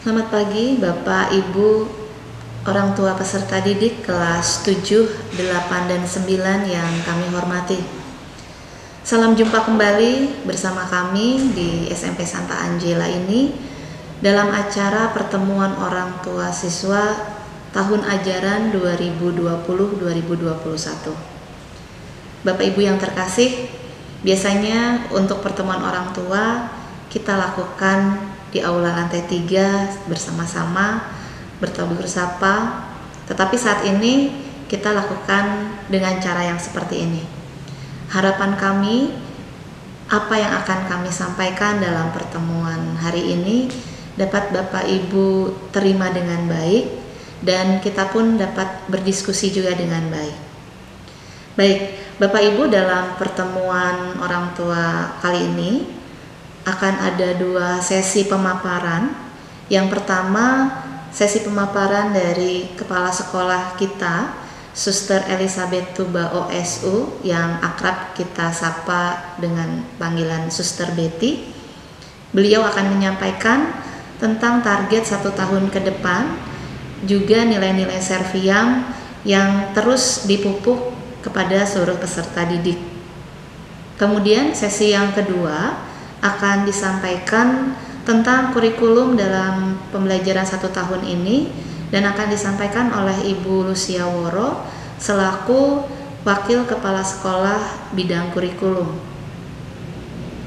Selamat pagi Bapak, Ibu, orang tua peserta didik kelas 7, 8, dan 9 yang kami hormati. Salam jumpa kembali bersama kami di SMP Santa Angela ini dalam acara pertemuan orang tua siswa tahun ajaran 2020-2021. Bapak Ibu yang terkasih, biasanya untuk pertemuan orang tua kita lakukan di aula lantai 3 bersama-sama bertabur sapa, tetapi saat ini kita lakukan dengan cara yang seperti ini. Harapan kami, apa yang akan kami sampaikan dalam pertemuan hari ini dapat Bapak Ibu terima dengan baik dan kita pun dapat berdiskusi juga dengan baik. Baik, Bapak Ibu, dalam pertemuan orang tua kali ini akan ada 2 sesi pemaparan. Yang pertama, sesi pemaparan dari kepala sekolah kita, Suster Elizabeth Tuba OSU, yang akrab kita sapa dengan panggilan Suster Betty. Beliau akan menyampaikan tentang target 1 tahun ke depan, juga nilai-nilai Serviam yang terus dipupuk kepada seluruh peserta didik. Kemudian sesi yang kedua akan disampaikan tentang kurikulum dalam pembelajaran 1 tahun ini dan akan disampaikan oleh Ibu Lucia Woro selaku Wakil Kepala Sekolah Bidang Kurikulum.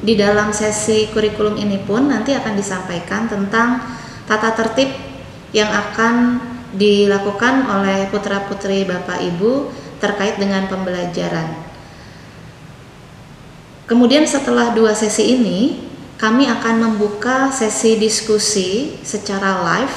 Di dalam sesi kurikulum ini pun nanti akan disampaikan tentang tata tertib yang akan dilakukan oleh putra-putri Bapak Ibu terkait dengan pembelajaran. Kemudian setelah 2 sesi ini, kami akan membuka sesi diskusi secara live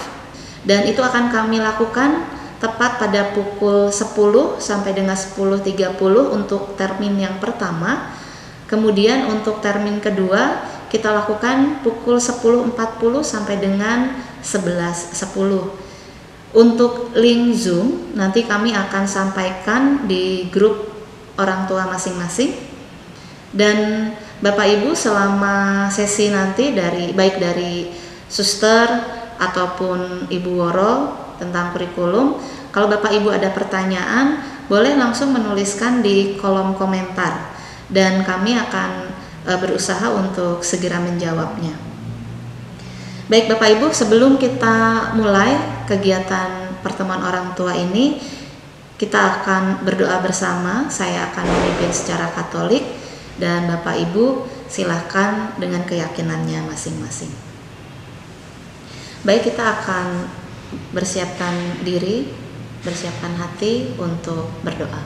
dan itu akan kami lakukan tepat pada pukul 10 sampai dengan 10.30 untuk termin yang pertama. Kemudian untuk termin kedua kita lakukan pukul 10.40 sampai dengan 11.10. Untuk link Zoom nanti kami akan sampaikan di grup orang tua masing-masing. Dan Bapak Ibu selama sesi nanti baik dari Suster ataupun Ibu Woro tentang kurikulum, kalau Bapak Ibu ada pertanyaan boleh langsung menuliskan di kolom komentar dan kami akan berusaha untuk segera menjawabnya. Baik Bapak Ibu, sebelum kita mulai kegiatan pertemuan orang tua ini, kita akan berdoa bersama. Saya akan memimpin secara Katolik dan Bapak Ibu silahkan dengan keyakinannya masing-masing. Baik, kita akan bersiapkan diri, bersiapkan hati untuk berdoa.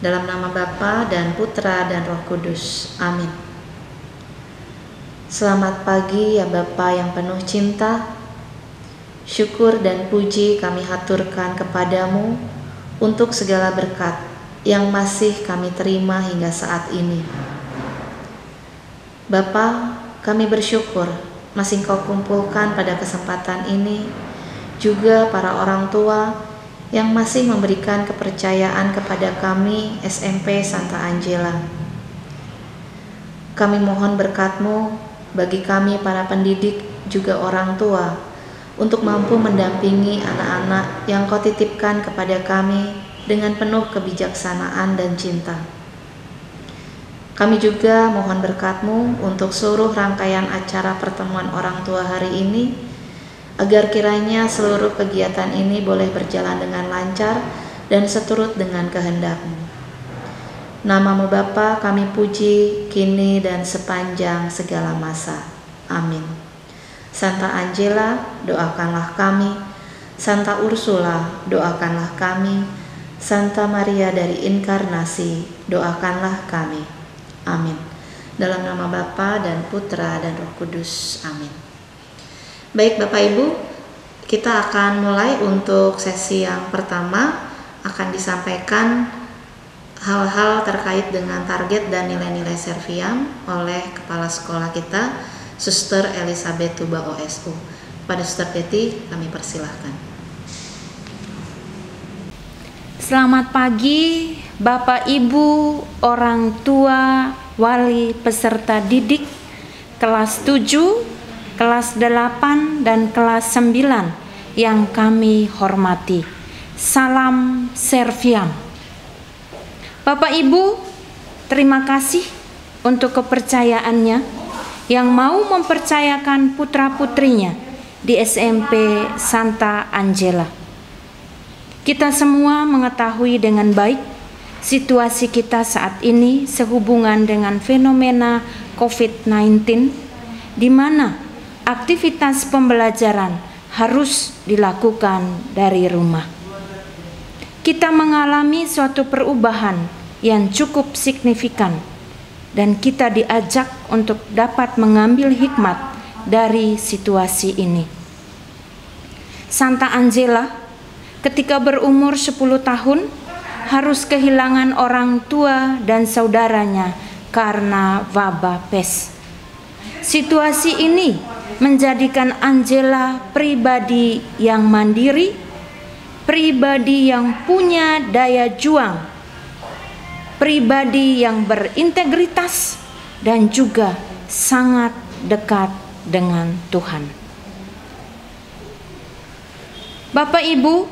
Dalam nama Bapa dan Putra dan Roh Kudus. Amin. Selamat pagi ya Bapa yang penuh cinta. Syukur dan puji kami haturkan kepadamu untuk segala berkat yang masih kami terima hingga saat ini. Bapa, kami bersyukur masih Kau kumpulkan pada kesempatan ini juga para orang tua yang masih memberikan kepercayaan kepada kami SMP Santa Angela. Kami mohon berkat-Mu bagi kami para pendidik juga orang tua untuk mampu mendampingi anak-anak yang Kau titipkan kepada kami dengan penuh kebijaksanaan dan cinta. Kami juga mohon berkat-Mu untuk seluruh rangkaian acara pertemuan orang tua hari ini, agar kiranya seluruh kegiatan ini boleh berjalan dengan lancar dan seturut dengan kehendak-Mu. Nama-Mu Bapa kami puji kini dan sepanjang segala masa. Amin. Santa Angela, doakanlah kami. Santa Ursula, doakanlah kami. Santa Maria dari Inkarnasi, doakanlah kami. Amin. Dalam nama Bapa dan Putra dan Roh Kudus. Amin. Baik Bapak Ibu, kita akan mulai untuk sesi yang pertama. Akan disampaikan hal-hal terkait dengan target dan nilai-nilai Serviam oleh Kepala Sekolah kita, Suster Elizabeth Tuba OSU. Pada Suster Betty, kami persilahkan. Selamat pagi Bapak Ibu, orang tua, wali peserta didik kelas 7, kelas 8 dan kelas 9 yang kami hormati. Salam Serviam. Bapak Ibu, terima kasih untuk kepercayaannya yang mau mempercayakan putra-putrinya di SMP Santa Angela. Kita semua mengetahui dengan baik situasi kita saat ini sehubungan dengan fenomena COVID-19, di mana aktivitas pembelajaran harus dilakukan dari rumah. Kita mengalami suatu perubahan yang cukup signifikan, dan kita diajak untuk dapat mengambil hikmat dari situasi ini. Santa Angela ketika berumur 10 tahun harus kehilangan orang tua dan saudaranya karena wabah pes. Situasi ini menjadikan Angela pribadi yang mandiri, pribadi yang punya daya juang, pribadi yang berintegritas, dan juga sangat dekat dengan Tuhan. Bapak Ibu,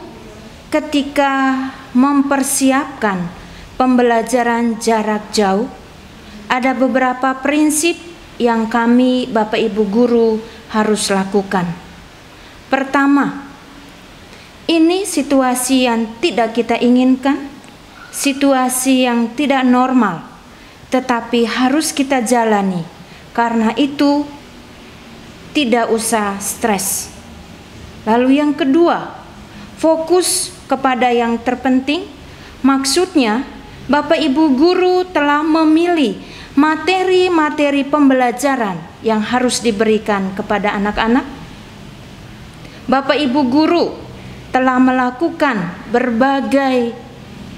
ketika mempersiapkan pembelajaran jarak jauh, ada beberapa prinsip yang kami Bapak Ibu guru harus lakukan. Pertama, ini situasi yang tidak kita inginkan, situasi yang tidak normal, tetapi harus kita jalani. Karena itu tidak usah stres. Lalu yang kedua, fokus kepada yang terpenting. Maksudnya, Bapak Ibu guru telah memilih materi-materi pembelajaran yang harus diberikan kepada anak-anak. Bapak Ibu guru telah melakukan berbagai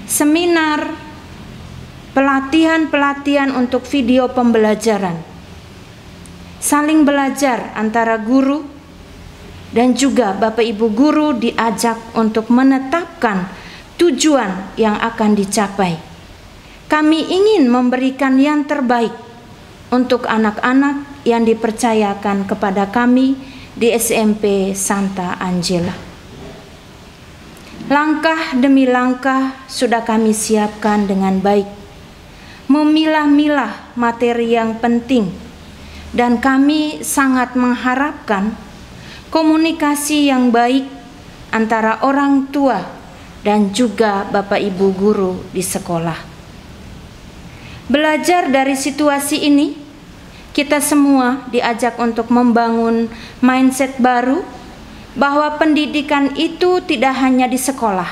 seminar, pelatihan-pelatihan untuk video pembelajaran. Saling belajar antara guru, dan juga Bapak Ibu guru diajak untuk menetapkan tujuan yang akan dicapai. Kami ingin memberikan yang terbaik untuk anak-anak yang dipercayakan kepada kami di SMP Santa Angela. Langkah demi langkah sudah kami siapkan dengan baik, memilah-milah materi yang penting, dan kami sangat mengharapkan komunikasi yang baik antara orang tua dan juga Bapak Ibu guru di sekolah. Belajar dari situasi ini, kita semua diajak untuk membangun mindset baru bahwa pendidikan itu tidak hanya di sekolah,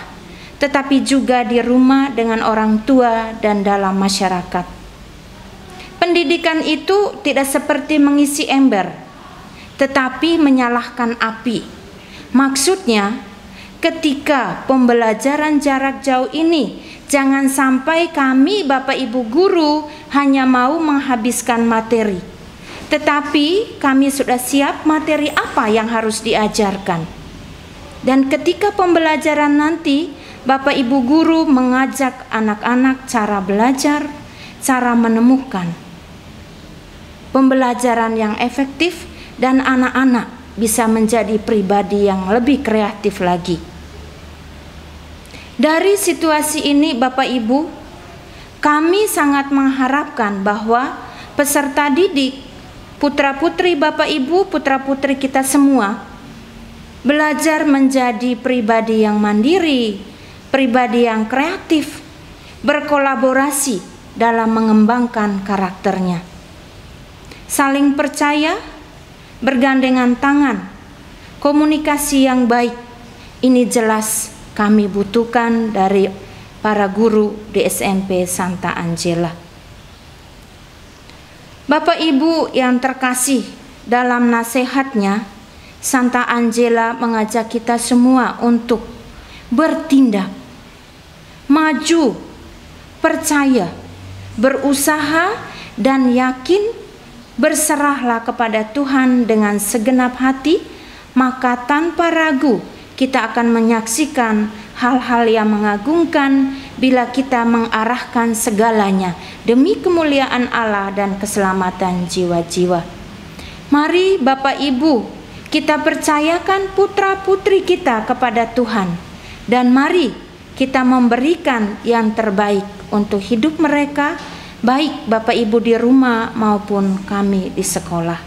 tetapi juga di rumah dengan orang tua dan dalam masyarakat. Pendidikan itu tidak seperti mengisi ember, tetapi menyalakan api. Maksudnya, ketika pembelajaran jarak jauh ini, jangan sampai kami Bapak Ibu guru hanya mau menghabiskan materi, tetapi kami sudah siap materi apa yang harus diajarkan. Dan ketika pembelajaran nanti, Bapak Ibu guru mengajak anak-anak cara belajar, cara menemukan pembelajaran yang efektif, dan anak-anak bisa menjadi pribadi yang lebih kreatif lagi. Dari situasi ini Bapak Ibu, kami sangat mengharapkan bahwa peserta didik, putra-putri Bapak Ibu, putra-putri kita semua, belajar menjadi pribadi yang mandiri, pribadi yang kreatif, berkolaborasi dalam mengembangkan karakternya, saling percaya, bergandengan tangan, komunikasi yang baik. Ini jelas kami butuhkan dari para guru di SMP Santa Angela. Bapak Ibu yang terkasih, dalam nasihatnya, Santa Angela mengajak kita semua untuk bertindak, maju, percaya, berusaha, dan yakin. Berserahlah kepada Tuhan dengan segenap hati, maka tanpa ragu kita akan menyaksikan hal-hal yang mengagumkan bila kita mengarahkan segalanya demi kemuliaan Allah dan keselamatan jiwa-jiwa. Mari Bapak Ibu, kita percayakan putra-putri kita kepada Tuhan, dan mari kita memberikan yang terbaik untuk hidup mereka, baik Bapak Ibu di rumah maupun kami di sekolah.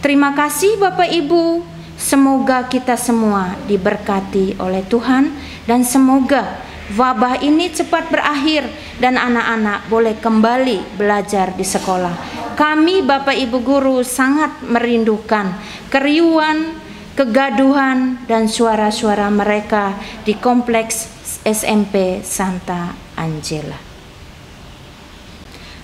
Terima kasih Bapak Ibu, semoga kita semua diberkati oleh Tuhan, dan semoga wabah ini cepat berakhir dan anak-anak boleh kembali belajar di sekolah. Kami Bapak Ibu guru sangat merindukan keriuhan, kegaduhan, dan suara-suara mereka di kompleks SMP Santa Angela.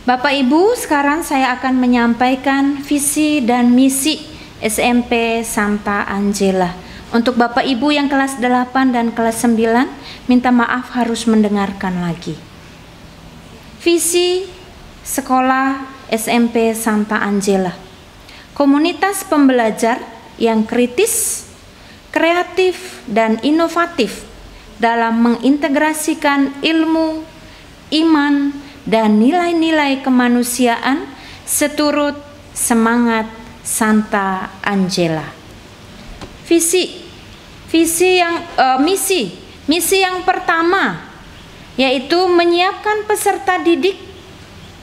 Bapak Ibu, sekarang saya akan menyampaikan visi dan misi SMP Santa Angela. Untuk Bapak Ibu yang kelas 8 dan kelas 9, minta maaf harus mendengarkan lagi. Visi sekolah SMP Santa Angela. Komunitas pembelajar yang kritis, kreatif, dan inovatif dalam mengintegrasikan ilmu, iman, dan nilai-nilai kemanusiaan seturut semangat Santa Angela. Misi yang pertama yaitu menyiapkan peserta didik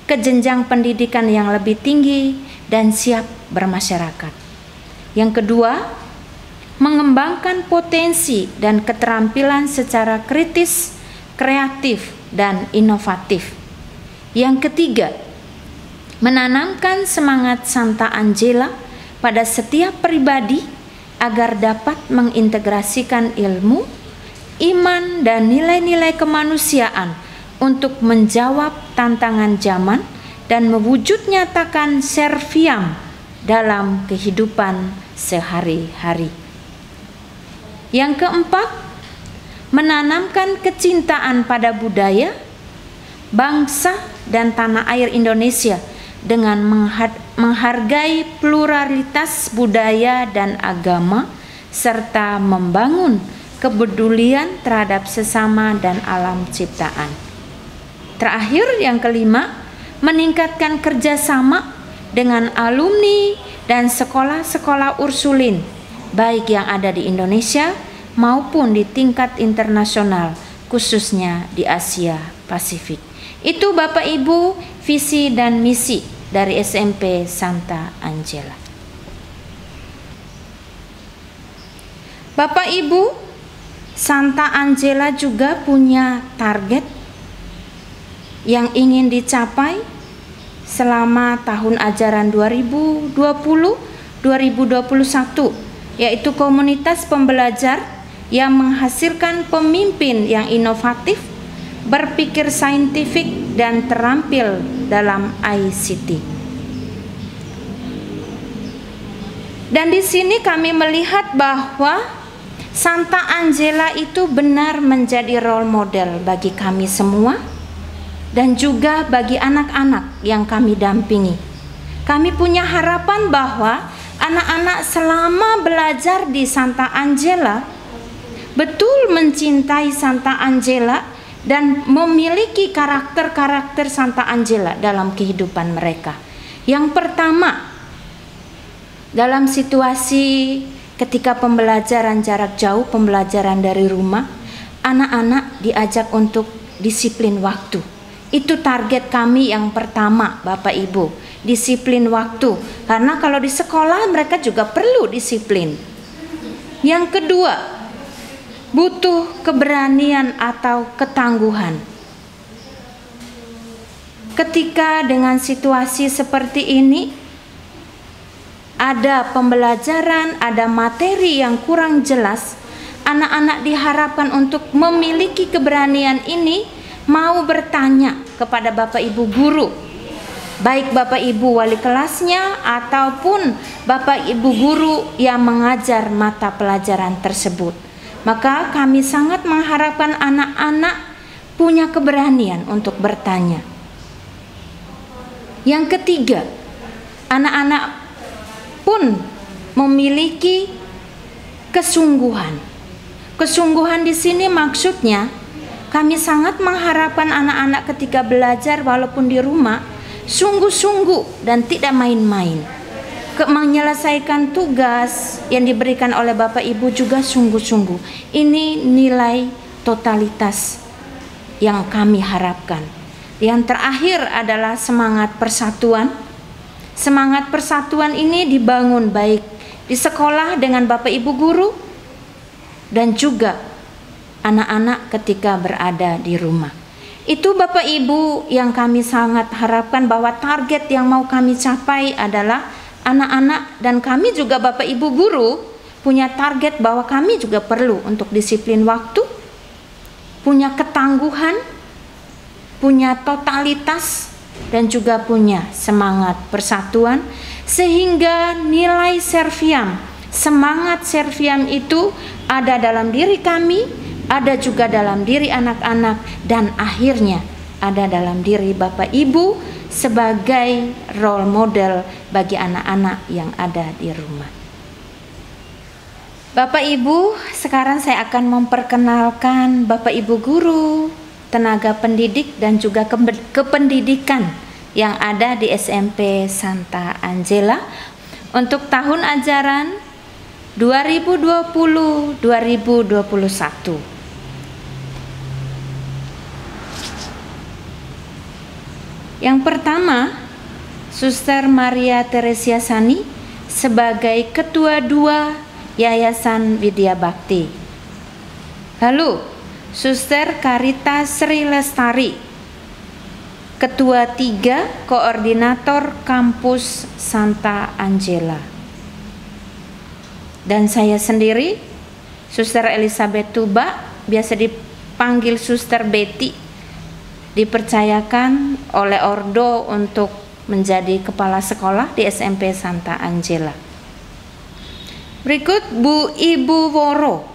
ke jenjang pendidikan yang lebih tinggi dan siap bermasyarakat. Yang kedua, mengembangkan potensi dan keterampilan secara kritis, kreatif, dan inovatif. Yang ketiga, menanamkan semangat Santa Angela pada setiap pribadi agar dapat mengintegrasikan ilmu, iman, dan nilai-nilai kemanusiaan untuk menjawab tantangan zaman dan mewujud nyatakan serviam dalam kehidupan sehari-hari. Yang keempat, menanamkan kecintaan pada budaya, bangsa, dan tanah air Indonesia dengan menghargai pluralitas budaya dan agama, serta membangun kepedulian terhadap sesama dan alam ciptaan. Terakhir, yang kelima, meningkatkan kerjasama dengan alumni dan sekolah-sekolah Ursulin, baik yang ada di Indonesia maupun di tingkat internasional, khususnya di Asia Pasifik. Itu Bapak Ibu visi dan misi dari SMP Santa Angela. Bapak Ibu, Santa Angela juga punya target yang ingin dicapai selama tahun ajaran 2020-2021, yaitu komunitas pembelajar yang menghasilkan pemimpin yang inovatif, berpikir saintifik, dan terampil dalam ICT. Dan di sini kami melihat bahwa Santa Angela itu benar menjadi role model bagi kami semua dan juga bagi anak-anak yang kami dampingi. Kami punya harapan bahwa anak-anak selama belajar di Santa Angela betul mencintai Santa Angela dan memiliki karakter-karakter Santa Angela dalam kehidupan mereka. Yang pertama, dalam situasi ketika pembelajaran jarak jauh, pembelajaran dari rumah, anak-anak diajak untuk disiplin waktu. Itu target kami yang pertama, Bapak Ibu, disiplin waktu. Karena kalau di sekolah mereka juga perlu disiplin. Yang kedua, butuh keberanian atau ketangguhan. Ketika dengan situasi seperti ini, ada pembelajaran, ada materi yang kurang jelas, anak-anak diharapkan untuk memiliki keberanian ini, mau bertanya kepada Bapak Ibu guru, baik Bapak Ibu wali kelasnya ataupun Bapak Ibu guru yang mengajar mata pelajaran tersebut. Maka kami sangat mengharapkan anak-anak punya keberanian untuk bertanya. Yang ketiga, anak-anak pun memiliki kesungguhan. Kesungguhan di sini maksudnya kami sangat mengharapkan anak-anak ketika belajar walaupun di rumah sungguh-sungguh dan tidak main-main. menyelesaikan tugas yang diberikan oleh Bapak Ibu juga sungguh-sungguh. Ini nilai totalitas yang kami harapkan. Yang terakhir adalah semangat persatuan. Semangat persatuan ini dibangun baik di sekolah dengan Bapak Ibu guru dan juga anak-anak ketika berada di rumah. Itu Bapak Ibu yang kami sangat harapkan, bahwa target yang mau kami capai adalah anak-anak, dan kami juga Bapak Ibu guru punya target bahwa kami juga perlu untuk disiplin waktu, punya ketangguhan, punya totalitas, dan juga punya semangat persatuan, sehingga nilai Serviam, semangat Serviam itu ada dalam diri kami, ada juga dalam diri anak-anak, dan akhirnya ada dalam diri Bapak Ibu sebagai role model bagi anak-anak yang ada di rumah. Bapak Ibu, sekarang saya akan memperkenalkan Bapak Ibu guru, tenaga pendidik, dan juga kependidikan yang ada di SMP Santa Angela untuk tahun ajaran 2020-2021. Yang pertama, Suster Maria Teresia Sani sebagai Ketua 2 Yayasan Widya Bakti. Lalu, Suster Karita Sri Lestari, Ketua 3 Koordinator Kampus Santa Angela. Dan saya sendiri, Suster Elizabeth Tuba, biasa dipanggil Suster Betty, dipercayakan oleh Ordo untuk menjadi kepala sekolah di SMP Santa Angela. Berikut Bu Ibu Woro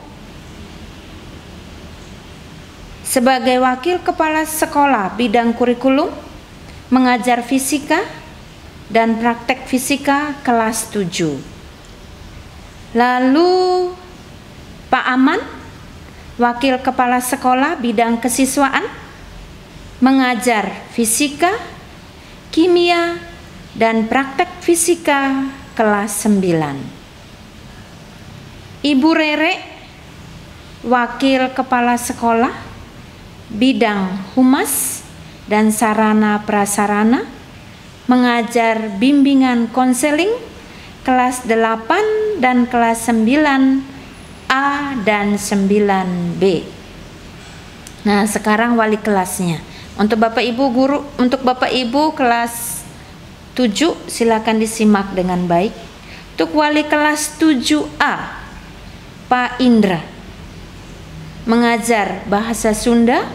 sebagai wakil kepala sekolah bidang kurikulum, mengajar fisika dan praktek fisika kelas 7. Lalu Pak Aman, wakil kepala sekolah bidang kesiswaan, mengajar fisika, kimia, dan praktek fisika kelas 9. Ibu Rere, wakil kepala sekolah bidang humas dan sarana prasarana, mengajar bimbingan konseling kelas 8 dan kelas 9A dan 9B. Nah, sekarang wali kelasnya. Untuk Bapak Ibu guru, untuk Bapak Ibu kelas 7 silakan disimak dengan baik. Untuk wali kelas 7A, Pak Indra, mengajar bahasa Sunda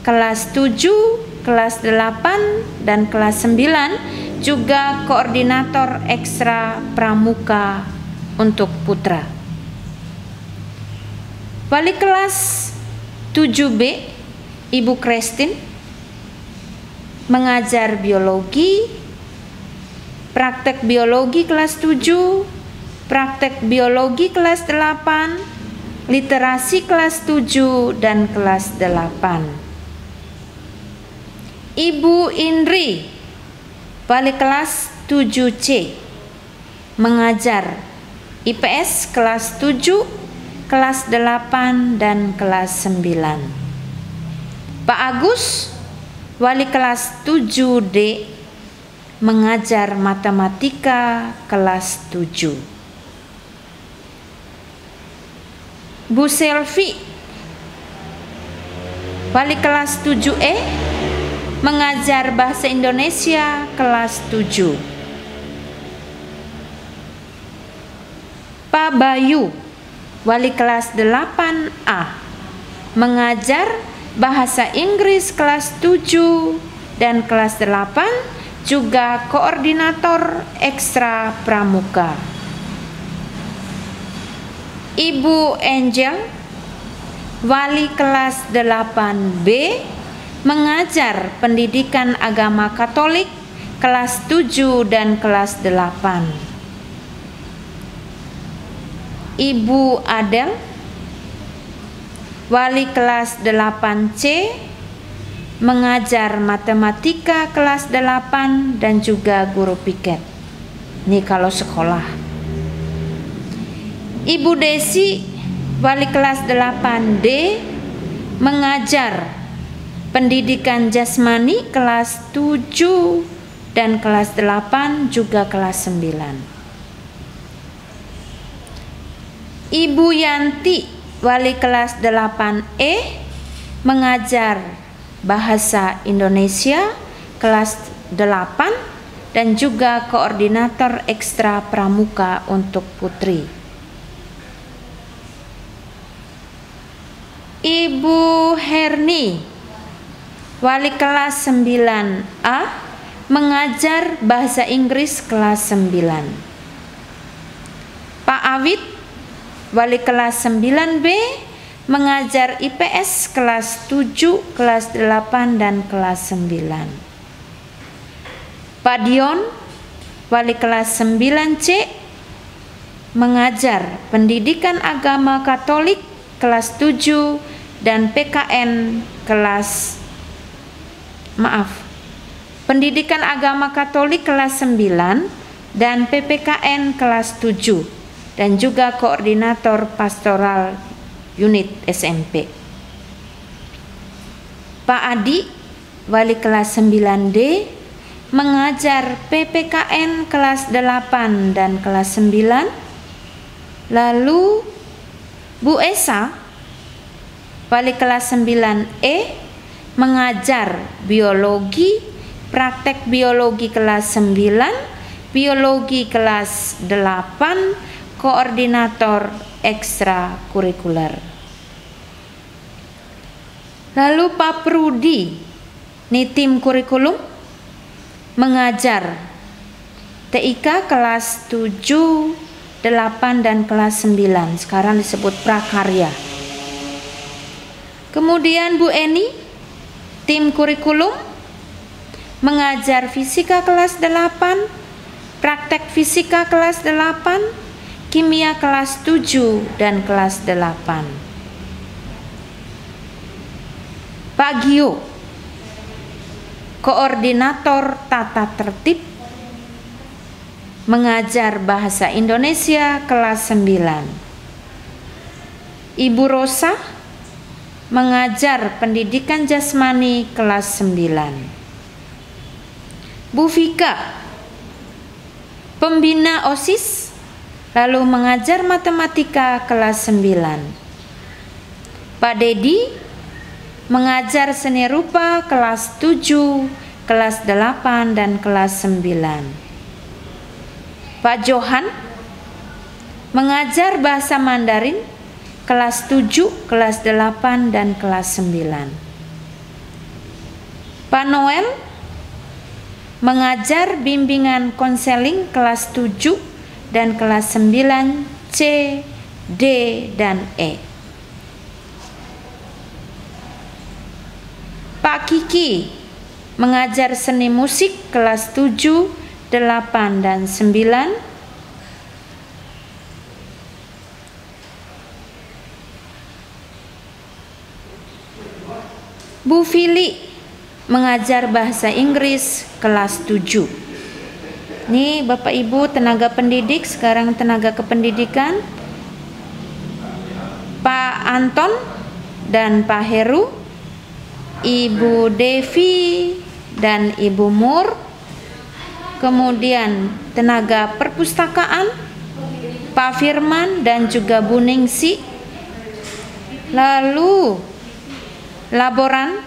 kelas 7, kelas 8 dan kelas 9, juga koordinator ekstra pramuka untuk putra. Wali kelas 7B, Ibu Kristin, mengajar biologi, praktek biologi kelas 7, praktek biologi kelas 8, literasi kelas 7 dan kelas 8. Ibu Indri, wali kelas 7C, mengajar IPS kelas 7, kelas 8 dan kelas 9. Pak Agus, wali kelas 7D, mengajar matematika kelas 7. Bu Selvi, wali kelas 7E, mengajar bahasa Indonesia kelas 7. Pak Bayu, wali kelas 8A, mengajar bahasa Inggris kelas 7 dan kelas 8, juga koordinator ekstra pramuka. Ibu Angel, wali kelas 8B, mengajar pendidikan agama Katolik kelas 7 dan kelas 8. Ibu Adel, wali kelas 8C, mengajar matematika kelas 8 dan juga guru piket. Ini kalau sekolah. Ibu Desi, wali kelas 8D, mengajar pendidikan jasmani kelas 7 dan kelas 8 juga kelas 9. Ibu Yanti, wali kelas 8E, mengajar bahasa Indonesia kelas 8 dan juga koordinator ekstra pramuka untuk putri. Ibu Herni, wali kelas 9A, mengajar bahasa Inggris kelas 9. Pak Awit, wali kelas 9B, mengajar IPS kelas 7, kelas 8, dan kelas 9. Pak Dion, wali kelas 9C, mengajar pendidikan agama Katolik kelas 7 dan PKN pendidikan agama Katolik kelas 9 dan PPKN kelas 7 dan juga koordinator pastoral unit SMP. Pak Adi, wali kelas 9D, mengajar PPKN kelas 8 dan kelas 9. Lalu Bu Esa, wali kelas 9E, mengajar biologi, praktek biologi kelas 9, biologi kelas 8, koordinator ekstrakurikuler. Lalu Pak Prudi, ini tim kurikulum, mengajar TIK kelas 7, 8, dan kelas 9, sekarang disebut prakarya. Kemudian Bu Eni, tim kurikulum, mengajar fisika kelas 8, praktek fisika kelas 8, kimia kelas 7 dan kelas 8. Pak Gio, koordinator tata tertib, mengajar bahasa Indonesia kelas 9. Ibu Rosa, mengajar pendidikan jasmani kelas 9. Bu Vika, pembina OSIS, lalu mengajar matematika kelas 9. Pak Dedi, mengajar seni rupa kelas 7, kelas 8, dan kelas 9. Pak Johan, mengajar bahasa Mandarin kelas 7, kelas 8, dan kelas 9. Pak Noel, mengajar bimbingan konseling kelas 7 dan kelas 9 C, D, dan E. Pak Kiki, mengajar seni musik kelas 7, 8, dan 9. Bu Fili, mengajar bahasa Inggris kelas 7. Ini Bapak Ibu tenaga pendidik, sekarang tenaga kependidikan. Pak Anton dan Pak Heru, Ibu Devi dan Ibu Mur. Kemudian tenaga perpustakaan, Pak Firman dan juga Bu Ningsi. Lalu laboran,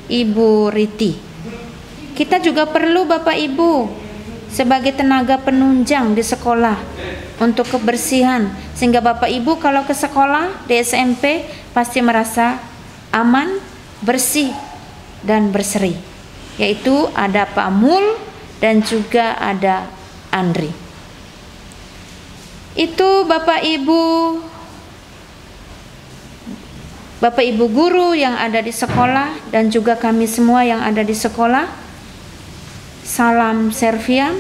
Ibu Riti. Kita juga perlu Bapak Ibu sebagai tenaga penunjang di sekolah untuk kebersihan, sehingga Bapak Ibu kalau ke sekolah di SMP pasti merasa aman, bersih, dan berseri. Yaitu ada Pak Mul dan juga ada Andri. Itu Bapak Ibu guru yang ada di sekolah dan juga kami semua yang ada di sekolah. Salam Serviam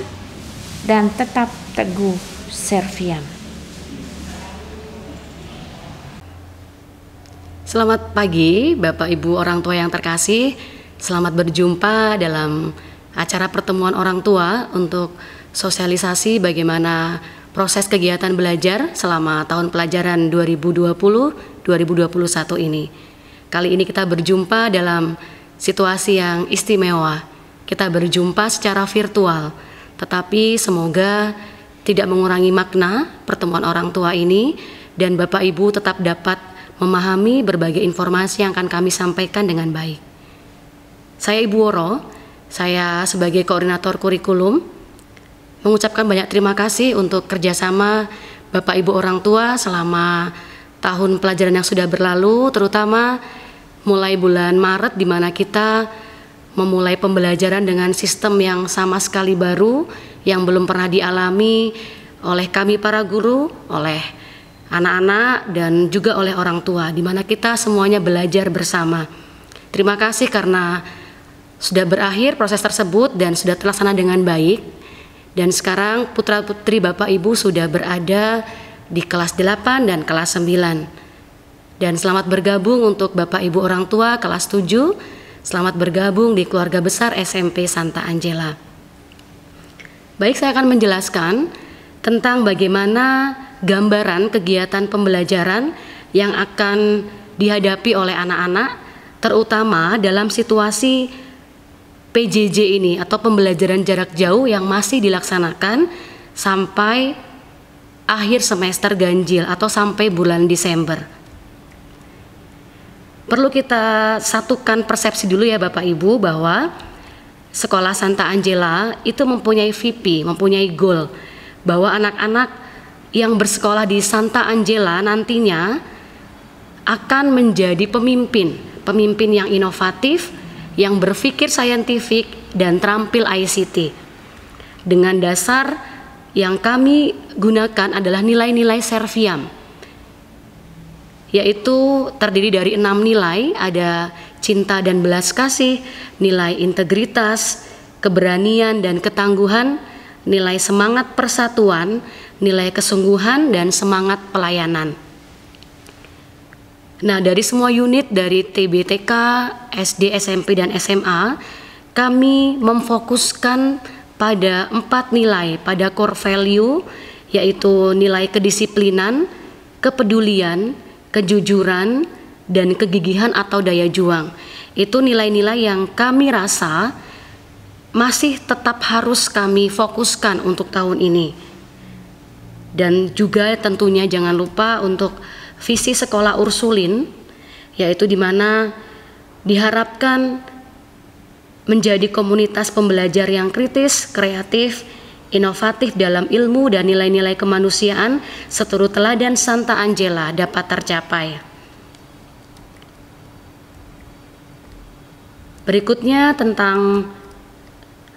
dan tetap teguh Serviam. Selamat pagi Bapak Ibu orang tua yang terkasih. Selamat berjumpa dalam acara pertemuan orang tua untuk sosialisasi bagaimana proses kegiatan belajar selama tahun pelajaran 2020-2021 ini. Kali ini kita berjumpa dalam situasi yang istimewa. Kita berjumpa secara virtual, tetapi semoga tidak mengurangi makna pertemuan orang tua ini dan Bapak Ibu tetap dapat memahami berbagai informasi yang akan kami sampaikan dengan baik. Saya Ibu Woro, saya sebagai koordinator kurikulum mengucapkan banyak terima kasih untuk kerjasama Bapak Ibu orang tua selama tahun pelajaran yang sudah berlalu, terutama mulai bulan Maret di mana kita memulai pembelajaran dengan sistem yang sama sekali baru, yang belum pernah dialami oleh kami para guru, oleh anak-anak dan juga oleh orang tua, di mana kita semuanya belajar bersama. Terima kasih karena sudah berakhir proses tersebut dan sudah terlaksana dengan baik. Dan sekarang putra-putri Bapak Ibu sudah berada di kelas 8 dan kelas 9. Dan selamat bergabung untuk Bapak Ibu orang tua kelas 7. Selamat bergabung di keluarga besar SMP Santa Angela. Baik, saya akan menjelaskan tentang bagaimana gambaran kegiatan pembelajaran yang akan dihadapi oleh anak-anak, terutama dalam situasi PJJ ini atau pembelajaran jarak jauh yang masih dilaksanakan sampai akhir semester ganjil atau sampai bulan Desember. Perlu kita satukan persepsi dulu ya Bapak Ibu bahwa Sekolah Santa Angela itu mempunyai VP, mempunyai goal bahwa anak-anak yang bersekolah di Santa Angela nantinya akan menjadi pemimpin yang inovatif, yang berpikir saintifik dan terampil ICT. Dengan dasar yang kami gunakan adalah nilai-nilai Serviam, yaitu terdiri dari 6 nilai, ada cinta dan belas kasih, nilai integritas, keberanian dan ketangguhan, nilai semangat persatuan, nilai kesungguhan dan semangat pelayanan. Nah, dari semua unit dari TBTK, SD, SMP, dan SMA, kami memfokuskan pada 4 nilai, pada core value, yaitu nilai kedisiplinan, kepedulian, kejujuran, dan kegigihan atau daya juang. Itu nilai-nilai yang kami rasa masih tetap harus kami fokuskan untuk tahun ini. Dan juga tentunya jangan lupa untuk visi sekolah Ursulin, yaitu di mana diharapkan menjadi komunitas pembelajar yang kritis, kreatif, inovatif dalam ilmu dan nilai-nilai kemanusiaan seturut teladan Santa Angela dapat tercapai. Berikutnya tentang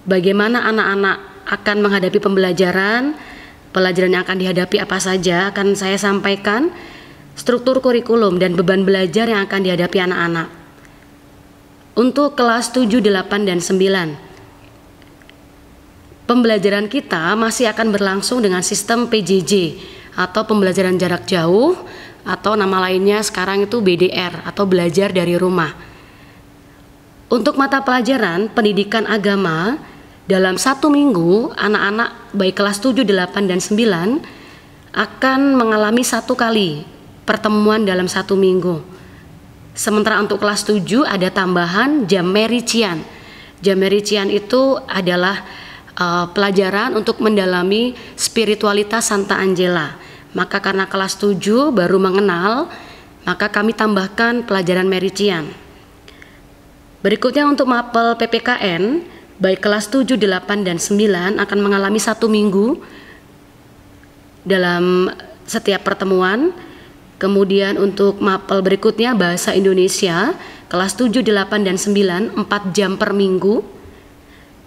bagaimana anak-anak akan menghadapi pelajaran yang akan dihadapi apa saja akan saya sampaikan. Struktur kurikulum dan beban belajar yang akan dihadapi anak-anak. Untuk kelas 7, 8, dan 9, pembelajaran kita masih akan berlangsung dengan sistem PJJ atau pembelajaran jarak jauh, atau nama lainnya sekarang itu BDR atau belajar dari rumah. Untuk mata pelajaran pendidikan agama, dalam 1 minggu anak-anak baik kelas 7, 8, dan 9 akan mengalami 1 kali pertemuan dalam 1 minggu. Sementara untuk kelas 7 ada tambahan jam merician. Jam merician itu adalah pelajaran untuk mendalami spiritualitas Santa Angela. Maka karena kelas 7 baru mengenal, maka kami tambahkan pelajaran merician. Berikutnya untuk mapel PPKN, baik kelas 7, 8, dan 9 akan mengalami 1 minggu dalam setiap pertemuan. Kemudian untuk mapel berikutnya bahasa Indonesia kelas 7, 8, dan 9 4 jam per minggu.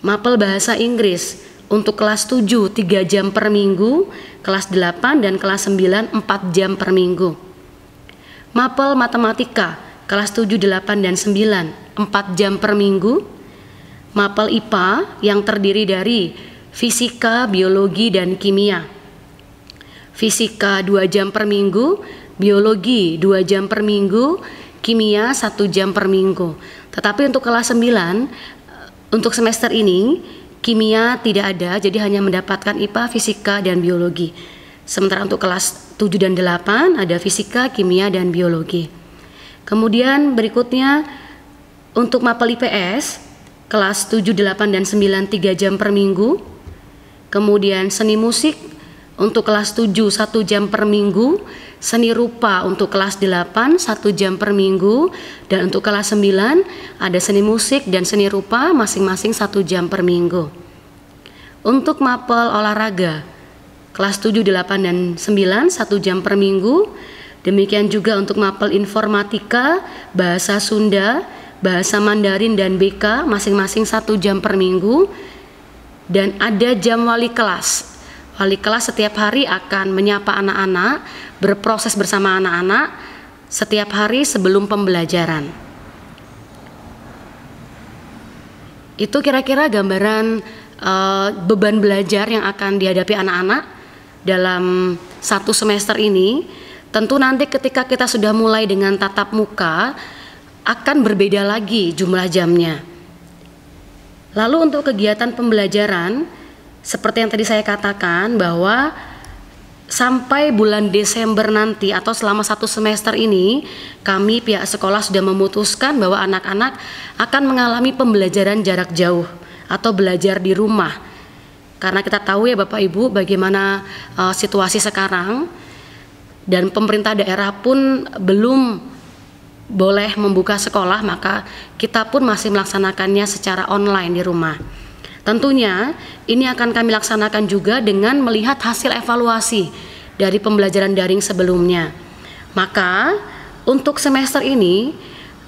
Mapel bahasa Inggris untuk kelas 7 3 jam per minggu, kelas 8 dan kelas 9 4 jam per minggu. Mapel matematika kelas 7, 8, dan 9 4 jam per minggu. Mapel IPA yang terdiri dari fisika, biologi, dan kimia. Fisika 2 jam per minggu, biologi 2 jam per minggu, kimia 1 jam per minggu. Tetapi untuk kelas 9, untuk semester ini kimia tidak ada, jadi hanya mendapatkan IPA, fisika, dan biologi. Sementara untuk kelas 7 dan 8 ada fisika, kimia, dan biologi. Kemudian berikutnya untuk mapel IPS, kelas 7, 8, dan 9 3 jam per minggu. Kemudian seni musik untuk kelas 7 1 jam per minggu, seni rupa untuk kelas 8 1 jam per minggu, dan untuk kelas 9 ada seni musik dan seni rupa masing-masing 1 jam per minggu. Untuk mapel olahraga kelas 7, 8, dan 9 1 jam per minggu. Demikian juga untuk mapel informatika, bahasa Sunda, bahasa Mandarin, dan BK masing-masing 1 jam per minggu. Dan ada jam wali kelas. Wali kelas setiap hari akan menyapa anak-anak, berproses bersama anak-anak setiap hari sebelum pembelajaran. Itu kira-kira gambaran beban belajar yang akan dihadapi anak-anak dalam 1 semester ini. Tentu nanti ketika kita sudah mulai dengan tatap muka akan berbeda lagi jumlah jamnya. Lalu untuk kegiatan pembelajaran, seperti yang tadi saya katakan bahwa sampai bulan Desember nanti atau selama 1 semester ini, kami pihak sekolah sudah memutuskan bahwa anak-anak akan mengalami pembelajaran jarak jauh atau belajar di rumah. Karena kita tahu ya Bapak Ibu bagaimana situasi sekarang, dan pemerintah daerah pun belum boleh membuka sekolah, maka kita pun masih melaksanakannya secara online di rumah. Tentunya ini akan kami laksanakan juga dengan melihat hasil evaluasi dari pembelajaran daring sebelumnya. Maka untuk semester ini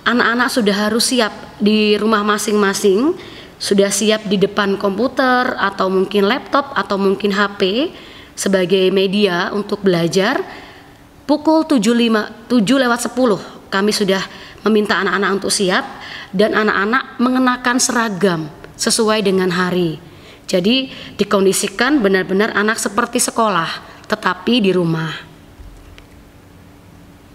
anak-anak sudah harus siap di rumah masing-masing, sudah siap di depan komputer atau mungkin laptop atau mungkin HP sebagai media untuk belajar. Pukul 7:10 kami sudah meminta anak-anak untuk siap, dan anak-anak mengenakan seragam sesuai dengan hari. Jadi dikondisikan benar-benar anak seperti sekolah, tetapi di rumah.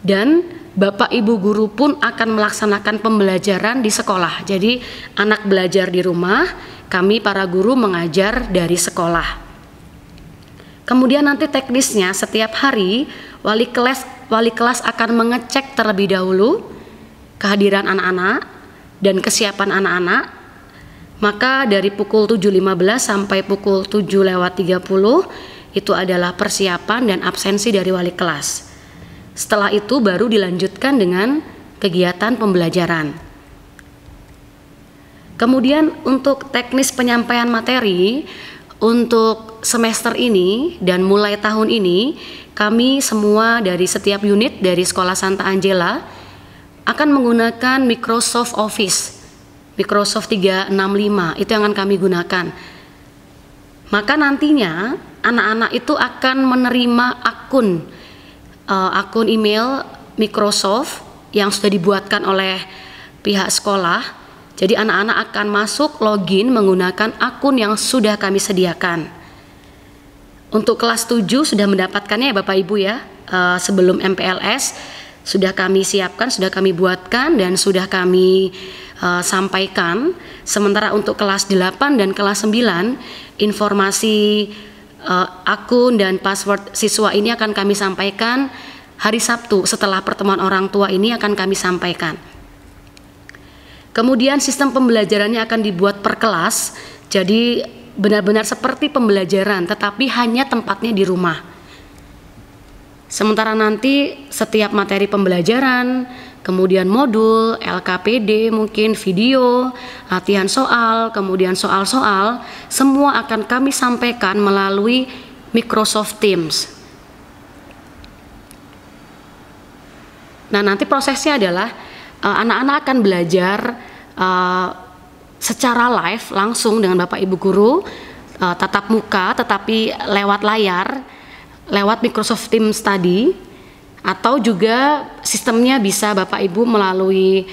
Dan Bapak Ibu guru pun akan melaksanakan pembelajaran di sekolah. Jadi anak belajar di rumah, kami para guru mengajar dari sekolah. Kemudian nanti teknisnya setiap hari wali kelas akan mengecek terlebih dahulu kehadiran anak-anak dan kesiapan anak-anak. Maka dari pukul 7.15 sampai pukul 7:30 itu adalah persiapan dan absensi dari wali kelas. Setelah itu baru dilanjutkan dengan kegiatan pembelajaran. Kemudian untuk teknis penyampaian materi untuk semester ini dan mulai tahun ini, kami semua dari setiap unit dari Sekolah Santa Angela akan menggunakan Microsoft Office, Microsoft 365, itu yang akan kami gunakan. Maka nantinya anak-anak itu akan menerima akun email Microsoft yang sudah dibuatkan oleh pihak sekolah. Jadi anak-anak akan masuk login menggunakan akun yang sudah kami sediakan. Untuk kelas 7 sudah mendapatkannya ya Bapak Ibu ya, sebelum MPLS sudah kami siapkan, sudah kami buatkan dan sudah kami sampaikan. Sementara untuk kelas 8 dan kelas 9 informasi akun dan password siswa ini akan kami sampaikan hari Sabtu setelah pertemuan orang tua ini akan kami sampaikan. Kemudian sistem pembelajarannya akan dibuat per kelas, jadi benar-benar seperti pembelajaran tetapi hanya tempatnya di rumah. Sementara nanti setiap materi pembelajaran, kemudian modul, LKPD, mungkin video, latihan soal, kemudian soal-soal, semua akan kami sampaikan melalui Microsoft Teams. Nah, nanti prosesnya adalah anak-anak akan belajar secara live langsung dengan Bapak Ibu guru, tatap muka tetapi lewat layar, lewat Microsoft Teams tadi, atau juga sistemnya bisa Bapak Ibu melalui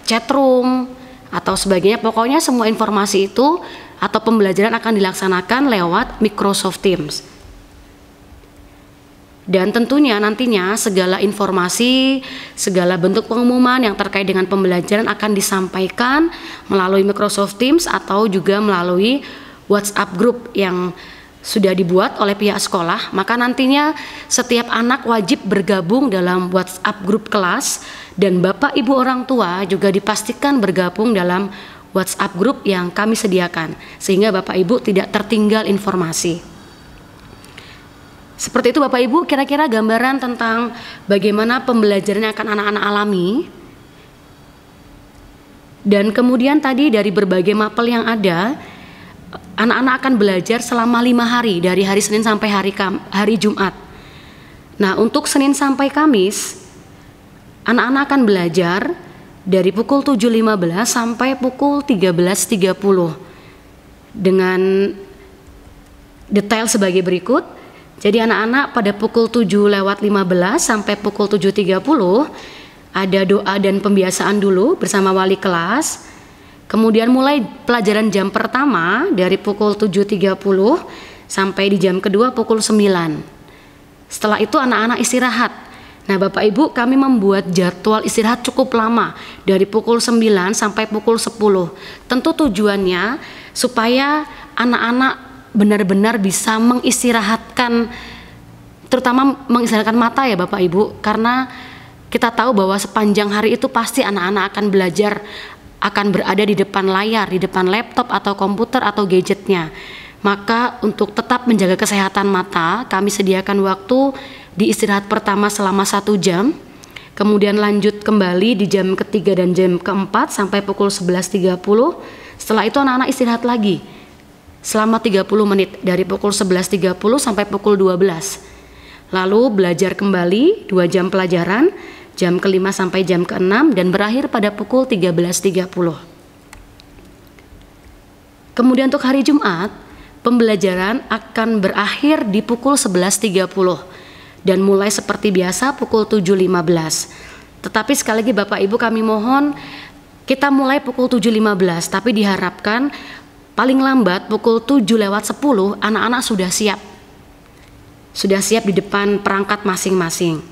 chat room atau sebagainya. Pokoknya semua informasi itu atau pembelajaran akan dilaksanakan lewat Microsoft Teams. Dan tentunya nantinya segala informasi, segala bentuk pengumuman yang terkait dengan pembelajaran akan disampaikan melalui Microsoft Teams atau juga melalui WhatsApp group yang sudah dibuat oleh pihak sekolah. Maka nantinya setiap anak wajib bergabung dalam WhatsApp group kelas, dan Bapak Ibu orang tua juga dipastikan bergabung dalam WhatsApp group yang kami sediakan, sehingga Bapak Ibu tidak tertinggal informasi. Seperti itu Bapak Ibu, kira-kira gambaran tentang bagaimana pembelajaran yang akan anak-anak alami. Dan kemudian tadi dari berbagai mapel yang ada, anak-anak akan belajar selama 5 hari, dari hari Senin sampai hari Jumat. Nah, untuk Senin sampai Kamis, anak-anak akan belajar dari pukul 7.15 sampai pukul 13.30 dengan detail sebagai berikut. Jadi anak-anak pada pukul 7.15 sampai pukul 7.30 ada doa dan pembiasaan dulu bersama wali kelas. Kemudian mulai pelajaran jam pertama dari pukul 7.30 sampai di jam kedua pukul 9. Setelah itu anak-anak istirahat. Nah Bapak Ibu, kami membuat jadwal istirahat cukup lama, dari pukul 9 sampai pukul 10. Tentu tujuannya supaya anak-anak benar-benar bisa mengistirahatkan, terutama mengistirahatkan mata ya Bapak Ibu, karena kita tahu bahwa sepanjang hari itu pasti anak-anak akan belajar, akan berada di depan layar, di depan laptop atau komputer atau gadgetnya. Maka untuk tetap menjaga kesehatan mata, kami sediakan waktu di istirahat pertama selama 1 jam, kemudian lanjut kembali di jam ketiga dan jam keempat sampai pukul 11.30. Setelah itu anak-anak istirahat lagi selama 30 menit dari pukul 11.30 sampai pukul 12. Lalu belajar kembali 2 jam pelajaran, jam ke-5 sampai jam ke-6, dan berakhir pada pukul 13.30. Kemudian untuk hari Jumat, pembelajaran akan berakhir di pukul 11.30 dan mulai seperti biasa pukul 7.15. Tetapi sekali lagi Bapak Ibu, kami mohon kita mulai pukul 7.15, tapi diharapkan paling lambat pukul 7:10 anak-anak sudah siap di depan perangkat masing-masing.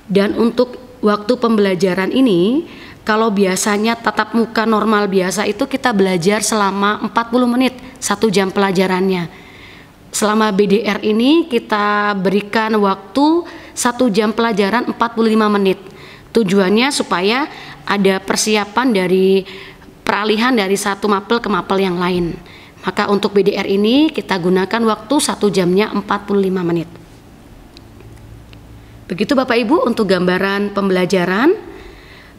Dan untuk waktu pembelajaran ini, kalau biasanya tatap muka normal biasa itu kita belajar selama 40 menit 1 jam pelajarannya. Selama BDR ini kita berikan waktu 1 jam pelajaran 45 menit. Tujuannya supaya ada persiapan dari peralihan dari satu mapel ke mapel yang lain. Maka untuk BDR ini kita gunakan waktu 1 jamnya 45 menit. Begitu Bapak Ibu untuk gambaran pembelajaran.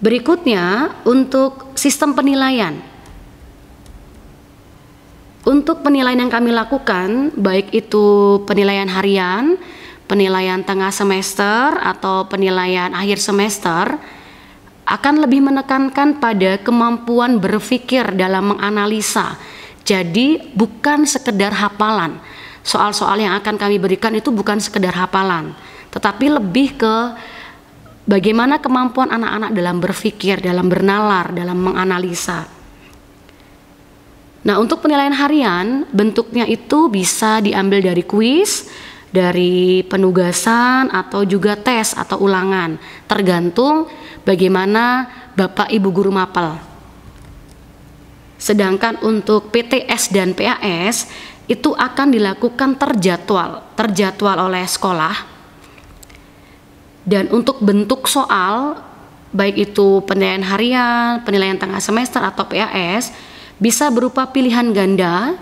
Berikutnya untuk sistem penilaian. Untuk penilaian yang kami lakukan, baik itu penilaian harian, penilaian tengah semester atau penilaian akhir semester, akan lebih menekankan pada kemampuan berpikir dalam menganalisa. Jadi bukan sekedar hafalan. Soal-soal yang akan kami berikan itu bukan sekedar hafalan, tetapi lebih ke bagaimana kemampuan anak-anak dalam berpikir, dalam bernalar, dalam menganalisa. Nah, untuk penilaian harian, bentuknya itu bisa diambil dari kuis, dari penugasan, atau juga tes atau ulangan, tergantung bagaimana Bapak Ibu guru mapel. Sedangkan untuk PTS dan PAS itu akan dilakukan terjadwal oleh sekolah. Dan untuk bentuk soal, baik itu penilaian harian, penilaian tengah semester atau PAS, bisa berupa pilihan ganda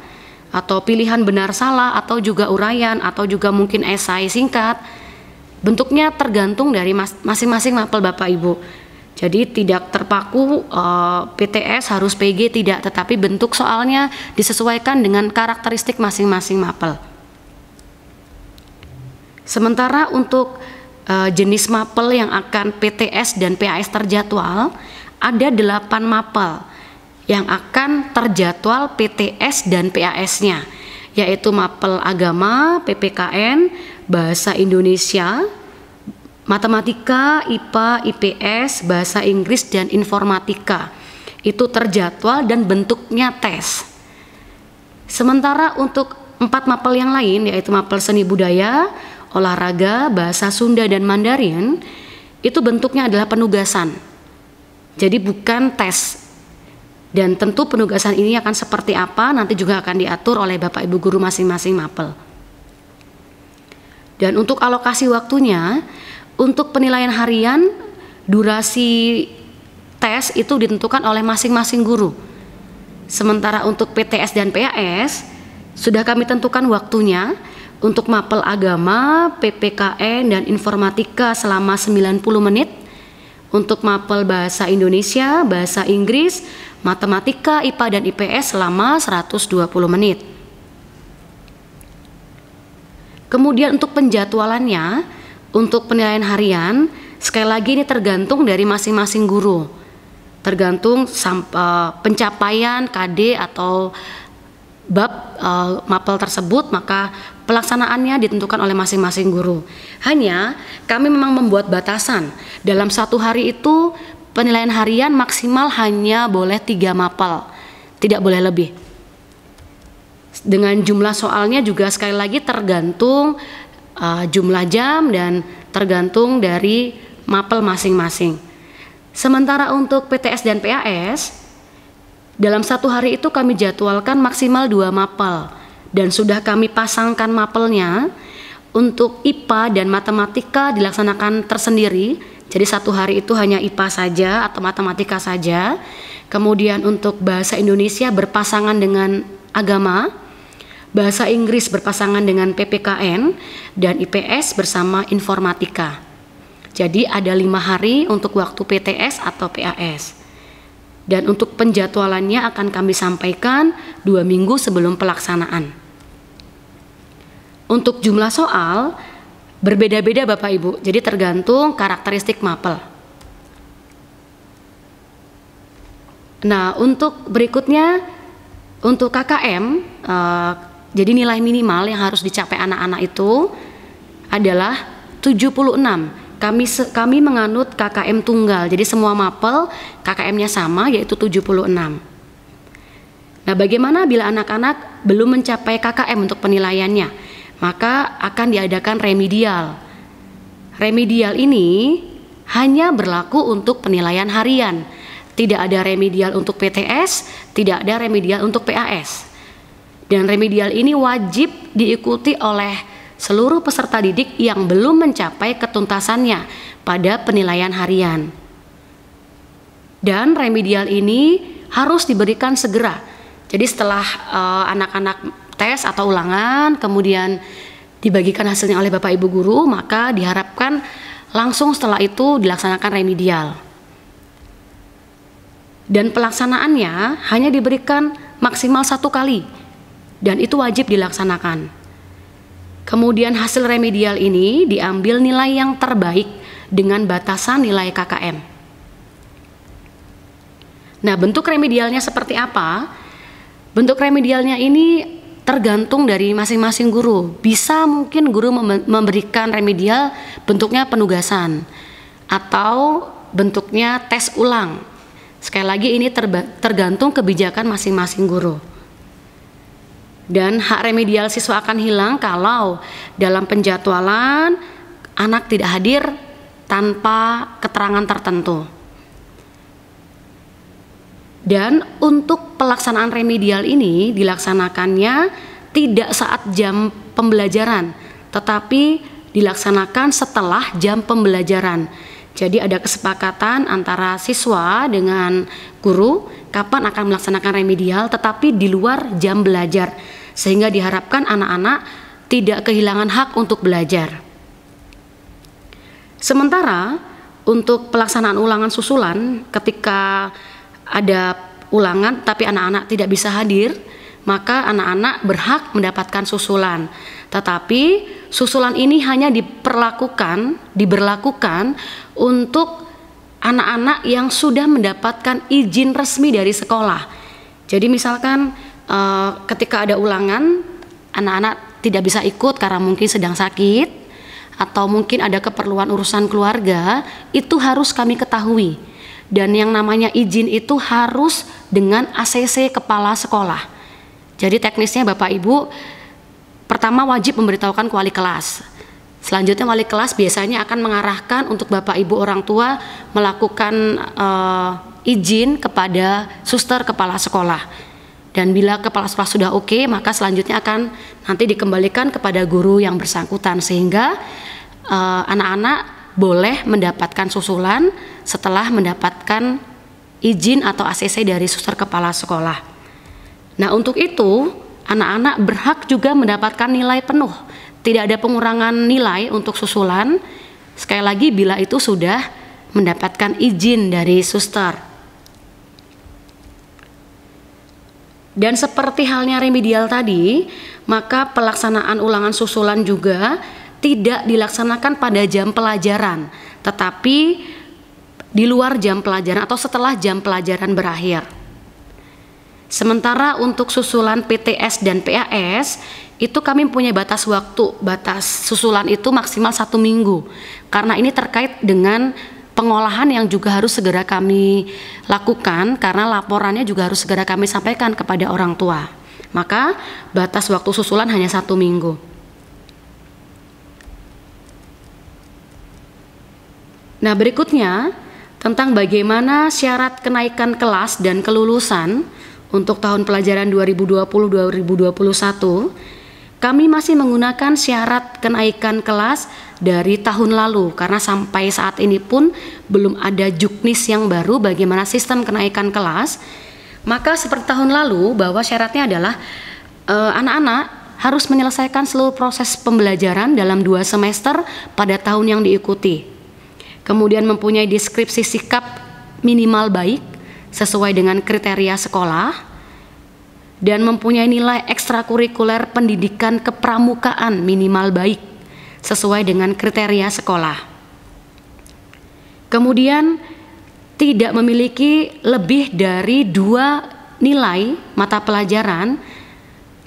atau pilihan benar salah atau juga uraian atau juga mungkin esai singkat. Bentuknya tergantung dari masing-masing mapel Bapak Ibu. Jadi tidak terpaku PTS harus PG, tidak, tetapi bentuk soalnya disesuaikan dengan karakteristik masing-masing mapel. Sementara untuk jenis mapel yang akan PTS dan PAS terjadwal, ada 8 mapel yang akan terjadwal PTS dan PAS-nya, yaitu mapel agama, PPKN, bahasa Indonesia, matematika, IPA, IPS, bahasa Inggris, dan informatika. Itu terjadwal dan bentuknya tes. Sementara untuk 4 mapel yang lain, yaitu mapel seni budaya, olahraga, bahasa Sunda dan Mandarin itu bentuknya adalah penugasan. Jadi bukan tes. Dan tentu penugasan ini akan seperti apa nanti juga akan diatur oleh Bapak Ibu guru masing-masing mapel. Dan untuk alokasi waktunya, untuk penilaian harian, durasi tes itu ditentukan oleh masing-masing guru. Sementara untuk PTS dan PAS sudah kami tentukan waktunya. Untuk mapel agama, PPKN dan informatika selama 90 menit. Untuk mapel bahasa Indonesia, bahasa Inggris, matematika, IPA dan IPS selama 120 menit. Kemudian untuk penjadwalannya, untuk penilaian harian, sekali lagi ini tergantung dari masing-masing guru. Tergantung pencapaian KD atau bab mapel tersebut, maka pelaksanaannya ditentukan oleh masing-masing guru. Hanya kami memang membuat batasan. Dalam satu hari itu penilaian harian maksimal hanya boleh 3 mapel, tidak boleh lebih. Dengan jumlah soalnya juga sekali lagi tergantung jumlah jam dan tergantung dari mapel masing-masing. Sementara untuk PTS dan PAS, dalam satu hari itu kami jadwalkan maksimal 2 mapel dan sudah kami pasangkan mapelnya. Untuk IPA dan matematika dilaksanakan tersendiri, jadi satu hari itu hanya IPA saja atau matematika saja. Kemudian untuk bahasa Indonesia berpasangan dengan agama, bahasa Inggris berpasangan dengan PPKN, dan IPS bersama informatika. Jadi ada 5 hari untuk waktu PTS atau PAS. Dan untuk penjadwalannya akan kami sampaikan 2 minggu sebelum pelaksanaan. Untuk jumlah soal berbeda-beda Bapak Ibu, jadi tergantung karakteristik mapel. Nah, untuk berikutnya, untuk KKM, jadi nilai minimal yang harus dicapai anak-anak itu adalah 76. Kami menganut KKM tunggal, jadi semua mapel KKM-nya sama, yaitu 76. Nah, bagaimana bila anak-anak belum mencapai KKM untuk penilaiannya? Maka akan diadakan remedial. Remedial ini hanya berlaku untuk penilaian harian. Tidak ada remedial untuk PTS, tidak ada remedial untuk PAS. Dan remedial ini wajib diikuti oleh seluruh peserta didik yang belum mencapai ketuntasannya pada penilaian harian. Dan remedial ini harus diberikan segera. Jadi setelah anak-anak tes atau ulangan, kemudian dibagikan hasilnya oleh Bapak Ibu guru, maka diharapkan langsung setelah itu dilaksanakan remedial. Dan pelaksanaannya hanya diberikan maksimal 1 kali, dan itu wajib dilaksanakan. Kemudian hasil remedial ini diambil nilai yang terbaik dengan batasan nilai KKM. Nah, bentuk remedialnya seperti apa? Bentuk remedialnya ini tergantung dari masing-masing guru. Bisa mungkin guru memberikan remedial bentuknya penugasan atau bentuknya tes ulang. Sekali lagi ini tergantung kebijakan masing-masing guru. Dan hak remedial siswa akan hilang kalau dalam penjadwalan anak tidak hadir tanpa keterangan tertentu. Dan untuk pelaksanaan remedial ini dilaksanakannya tidak saat jam pembelajaran, tetapi dilaksanakan setelah jam pembelajaran. Jadi ada kesepakatan antara siswa dengan guru kapan akan melaksanakan remedial, tetapi di luar jam belajar, sehingga diharapkan anak-anak tidak kehilangan hak untuk belajar. Sementara untuk pelaksanaan ulangan susulan, ketika ada ulangan tapi anak-anak tidak bisa hadir, maka anak-anak berhak mendapatkan susulan. Tetapi susulan ini hanya diberlakukan untuk anak-anak yang sudah mendapatkan izin resmi dari sekolah. Jadi misalkan ketika ada ulangan, anak-anak tidak bisa ikut karena mungkin sedang sakit atau mungkin ada keperluan urusan keluarga, itu harus kami ketahui. Dan yang namanya izin itu harus dengan ACC kepala sekolah. Jadi teknisnya Bapak Ibu, pertama wajib memberitahukan ke wali kelas. Selanjutnya wali kelas biasanya akan mengarahkan untuk Bapak Ibu orang tua melakukan izin kepada suster kepala sekolah. Dan bila kepala sekolah sudah oke, maka selanjutnya akan nanti dikembalikan kepada guru yang bersangkutan, sehingga anak-anak boleh mendapatkan susulan setelah mendapatkan izin atau ACC dari suster kepala sekolah. Nah, untuk itu anak-anak berhak juga mendapatkan nilai penuh. Tidak ada pengurangan nilai untuk susulan, sekali lagi bila itu sudah mendapatkan izin dari suster. Dan seperti halnya remedial tadi, maka pelaksanaan ulangan susulan juga tidak dilaksanakan pada jam pelajaran, tetapi di luar jam pelajaran atau setelah jam pelajaran berakhir. Sementara untuk susulan PTS dan PAS, itu kami punya batas waktu. Batas susulan itu maksimal 1 minggu, karena ini terkait dengan pengolahan yang juga harus segera kami lakukan, karena laporannya juga harus segera kami sampaikan kepada orang tua. Maka batas waktu susulan hanya 1 minggu. Nah, berikutnya tentang bagaimana syarat kenaikan kelas dan kelulusan untuk tahun pelajaran 2020-2021, kami masih menggunakan syarat kenaikan kelas dari tahun lalu, karena sampai saat ini pun belum ada juknis yang baru bagaimana sistem kenaikan kelas. Maka seperti tahun lalu, bahwa syaratnya adalah anak-anak harus menyelesaikan seluruh proses pembelajaran dalam 2 semester pada tahun yang diikuti. Kemudian mempunyai deskripsi sikap minimal baik sesuai dengan kriteria sekolah, dan mempunyai nilai ekstrakurikuler pendidikan kepramukaan minimal baik sesuai dengan kriteria sekolah. Kemudian tidak memiliki lebih dari 2 nilai mata pelajaran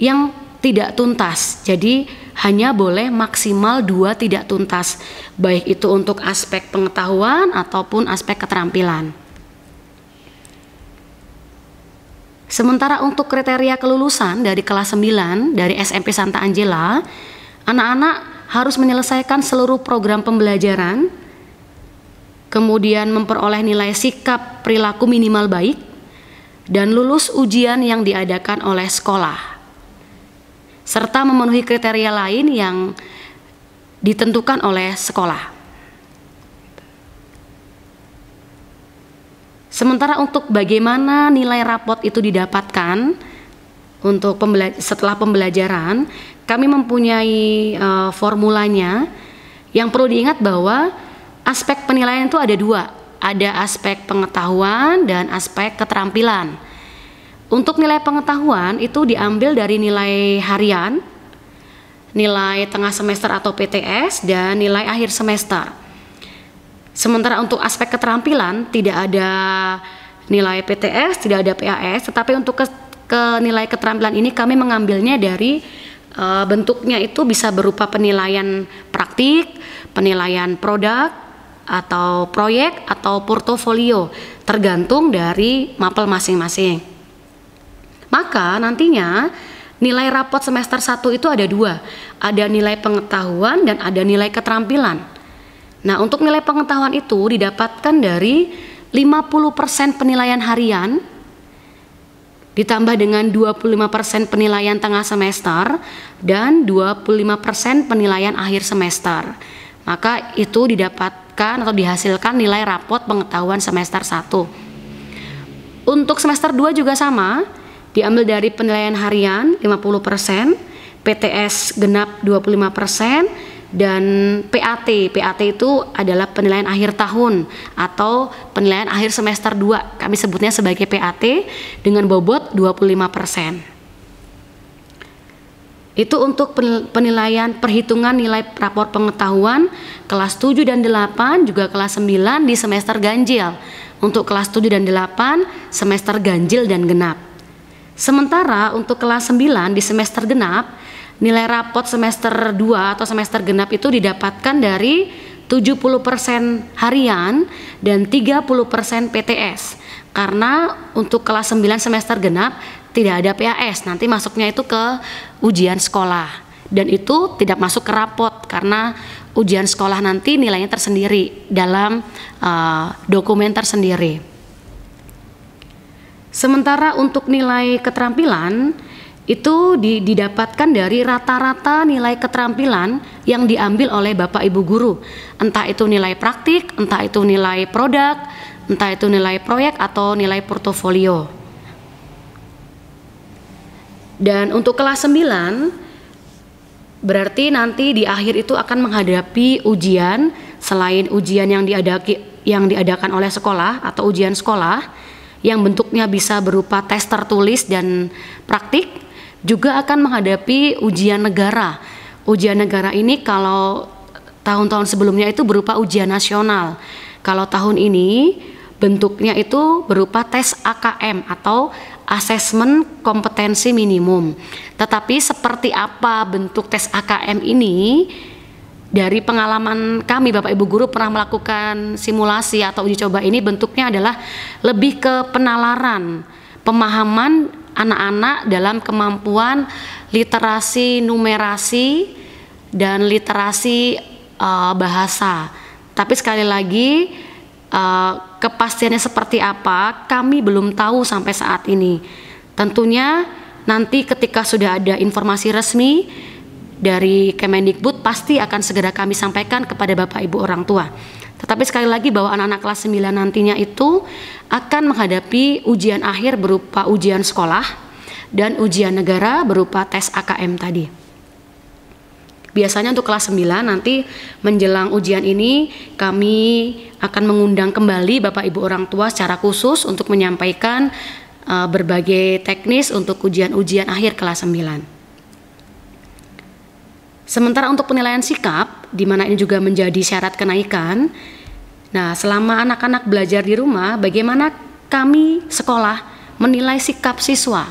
yang tidak tuntas. Jadi hanya boleh maksimal 2 tidak tuntas, baik itu untuk aspek pengetahuan ataupun aspek keterampilan. Sementara untuk kriteria kelulusan dari kelas 9 dari SMP Santa Angela, anak-anak harus menyelesaikan seluruh program pembelajaran, kemudian memperoleh nilai sikap perilaku minimal baik, dan lulus ujian yang diadakan oleh sekolah, serta memenuhi kriteria lain yang ditentukan oleh sekolah. Sementara untuk bagaimana nilai rapot itu didapatkan untuk setelah pembelajaran, kami mempunyai formulanya. Yang perlu diingat bahwa aspek penilaian itu ada 2, ada aspek pengetahuan dan aspek keterampilan. Untuk nilai pengetahuan itu diambil dari nilai harian, nilai tengah semester atau PTS, dan nilai akhir semester. Sementara untuk aspek keterampilan tidak ada nilai PTS, tidak ada PAS, tetapi untuk nilai keterampilan ini kami mengambilnya dari bentuknya itu bisa berupa penilaian praktik, penilaian produk atau proyek atau portofolio, tergantung dari mapel masing-masing. Maka nantinya nilai rapot semester 1 itu ada 2, ada nilai pengetahuan dan ada nilai keterampilan. Nah, untuk nilai pengetahuan itu didapatkan dari 50% penilaian harian ditambah dengan 25% penilaian tengah semester dan 25% penilaian akhir semester. Maka itu didapatkan atau dihasilkan nilai rapot pengetahuan semester 1. Untuk semester 2 juga sama, diambil dari penilaian harian 50%, PTS genap 25%, dan PAT itu adalah penilaian akhir tahun atau penilaian akhir semester 2. Kami sebutnya sebagai PAT dengan bobot 25%. Itu untuk penilaian perhitungan nilai rapor pengetahuan kelas 7 dan 8, juga kelas 9 di semester ganjil. Untuk kelas 7 dan 8 semester ganjil dan genap. Sementara untuk kelas 9 di semester genap, nilai rapot semester 2 atau semester genap itu didapatkan dari 70% harian dan 30% PTS. Karena untuk kelas 9 semester genap tidak ada PAS, nanti masuknya itu ke ujian sekolah. Dan itu tidak masuk ke rapot karena ujian sekolah nanti nilainya tersendiri dalam dokumen tersendiri. Sementara untuk nilai keterampilan itu didapatkan dari rata-rata nilai keterampilan yang diambil oleh Bapak Ibu guru. Entah itu nilai praktik, entah itu nilai produk, entah itu nilai proyek atau nilai portofolio. Dan untuk kelas 9 berarti nanti di akhir itu akan menghadapi ujian selain ujian yang diadakan oleh sekolah atau ujian sekolah yang bentuknya bisa berupa tes tertulis dan praktik, juga akan menghadapi ujian negara. Ujian negara ini kalau tahun-tahun sebelumnya itu berupa ujian nasional. Kalau tahun ini bentuknya itu berupa tes AKM atau asesmen kompetensi minimum. Tetapi seperti apa bentuk tes AKM ini? Dari pengalaman kami, Bapak Ibu guru pernah melakukan simulasi atau uji coba ini, bentuknya adalah lebih ke penalaran pemahaman anak-anak dalam kemampuan literasi numerasi dan literasi bahasa. Tapi sekali lagi kepastiannya seperti apa kami belum tahu sampai saat ini. Tentunya nanti ketika sudah ada informasi resmi dari Kemendikbud pasti akan segera kami sampaikan kepada Bapak Ibu orang tua. Tetapi sekali lagi bahwa anak-anak kelas 9 nantinya itu akan menghadapi ujian akhir berupa ujian sekolah dan ujian negara berupa tes AKM tadi. Biasanya untuk kelas 9 nanti menjelang ujian ini kami akan mengundang kembali Bapak Ibu orang tua secara khusus untuk menyampaikan berbagai teknis untuk ujian-ujian akhir kelas 9. Sementara untuk penilaian sikap, di mana ini juga menjadi syarat kenaikan. Nah, selama anak-anak belajar di rumah, bagaimana kami sekolah menilai sikap siswa?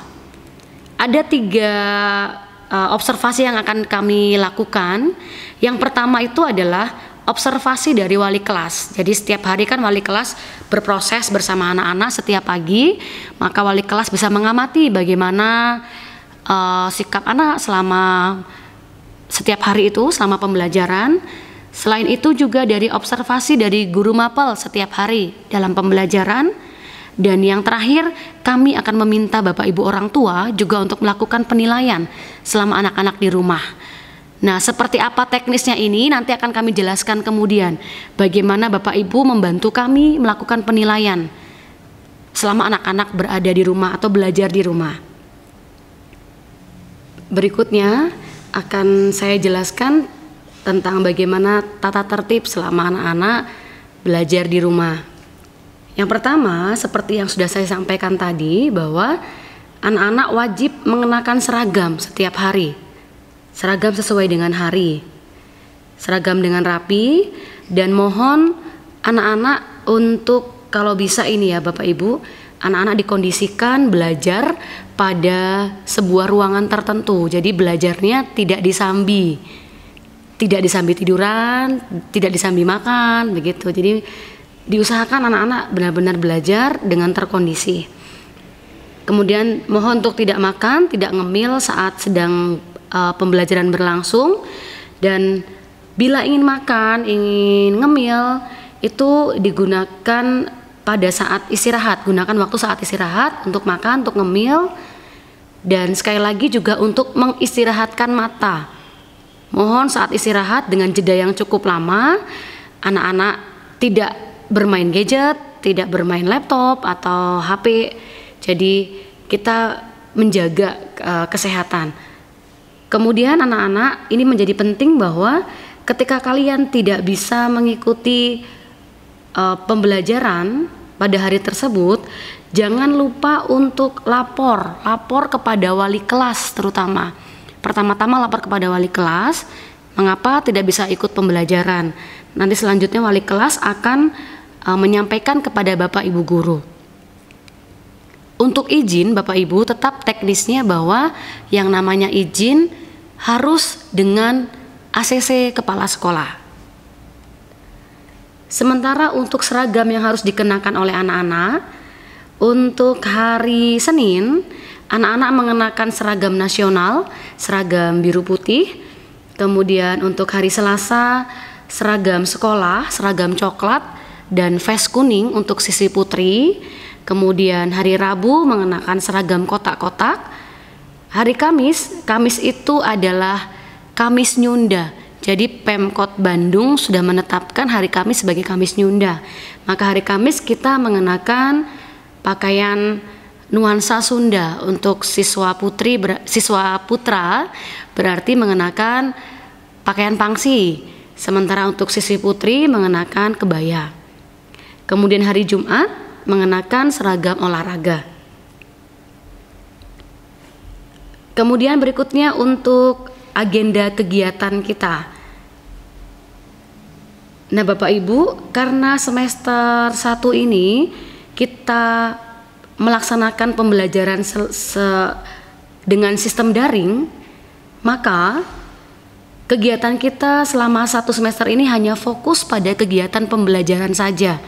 Ada 3 observasi yang akan kami lakukan. Yang pertama itu adalah observasi dari wali kelas. Jadi setiap hari kan wali kelas berproses bersama anak-anak setiap pagi, maka wali kelas bisa mengamati bagaimana sikap anak selama setiap hari itu selama pembelajaran. Selain itu juga dari observasi dari guru mapel setiap hari dalam pembelajaran. Dan yang terakhir, kami akan meminta Bapak Ibu orang tua juga untuk melakukan penilaian selama anak-anak di rumah. Nah, seperti apa teknisnya ini nanti akan kami jelaskan kemudian. Bagaimana Bapak Ibu membantu kami melakukan penilaian selama anak-anak berada di rumah atau belajar di rumah. Berikutnya akan saya jelaskan tentang bagaimana tata tertib selama anak-anak belajar di rumah. Yang pertama, seperti yang sudah saya sampaikan tadi, bahwa anak-anak wajib mengenakan seragam setiap hari. Seragam sesuai dengan hari. Seragam dengan rapi, dan mohon anak-anak untuk kalau bisa ini ya Bapak Ibu, anak-anak dikondisikan belajar pada sebuah ruangan tertentu. Jadi belajarnya tidak disambi tiduran, tidak disambi makan, begitu. Jadi diusahakan anak-anak benar-benar belajar dengan terkondisi. Kemudian mohon untuk tidak makan, tidak ngemil saat sedang pembelajaran berlangsung. Dan bila ingin makan, ingin ngemil, itu digunakan pada saat istirahat. Gunakan waktu saat istirahat untuk makan, untuk ngemil. Dan sekali lagi juga untuk mengistirahatkan mata. Mohon saat istirahat dengan jeda yang cukup lama, anak-anak tidak bermain gadget, tidak bermain laptop atau HP. Jadi kita menjaga kesehatan. Kemudian anak-anak ini menjadi penting bahwa ketika kalian tidak bisa mengikuti pembelajaran pada hari tersebut, jangan lupa untuk lapor kepada wali kelas terutama. Pertama-tama lapor kepada wali kelas, mengapa tidak bisa ikut pembelajaran. Nanti selanjutnya wali kelas akan menyampaikan kepada Bapak Ibu guru. Untuk izin Bapak Ibu tetap teknisnya bahwa yang namanya izin harus dengan ACC kepala sekolah. Sementara untuk seragam yang harus dikenakan oleh anak-anak, untuk hari Senin, anak-anak mengenakan seragam nasional, seragam biru putih. Kemudian untuk hari Selasa, seragam sekolah, seragam coklat dan vest kuning untuk siswi putri. Kemudian hari Rabu mengenakan seragam kotak-kotak. Hari Kamis itu adalah Kamis Nyunda. Jadi Pemkot Bandung sudah menetapkan hari Kamis sebagai Kamis Nyunda. Maka hari Kamis kita mengenakan pakaian nuansa Sunda. Untuk siswa putra berarti mengenakan pakaian pangsi. Sementara untuk siswi putri mengenakan kebaya. Kemudian hari Jumat mengenakan seragam olahraga. Kemudian berikutnya untuk agenda kegiatan kita. Nah Bapak Ibu, karena semester 1 ini kita melaksanakan pembelajaran dengan sistem daring, maka kegiatan kita selama 1 semester ini hanya fokus pada kegiatan pembelajaran saja.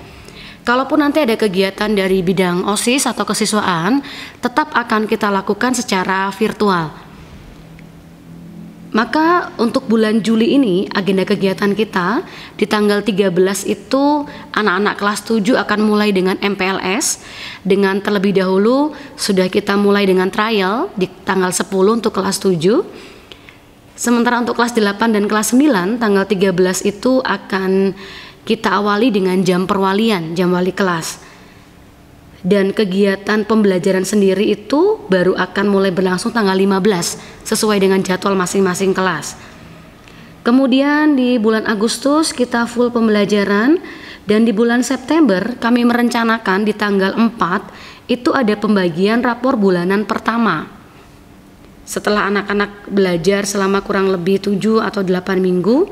Kalaupun nanti ada kegiatan dari bidang OSIS atau kesiswaan, tetap akan kita lakukan secara virtual. Maka untuk bulan Juli ini agenda kegiatan kita di tanggal 13 itu anak-anak kelas 7 akan mulai dengan MPLS. Dengan terlebih dahulu sudah kita mulai dengan trial di tanggal 10 untuk kelas 7. Sementara untuk kelas 8 dan kelas 9 tanggal 13 itu akan kita awali dengan jam perwalian, jam wali kelas. Dan kegiatan pembelajaran sendiri itu baru akan mulai berlangsung tanggal 15 sesuai dengan jadwal masing-masing kelas. Kemudian di bulan Agustus kita full pembelajaran, dan di bulan September kami merencanakan di tanggal 4 itu ada pembagian rapor bulanan pertama. Setelah anak-anak belajar selama kurang lebih 7 atau 8 minggu,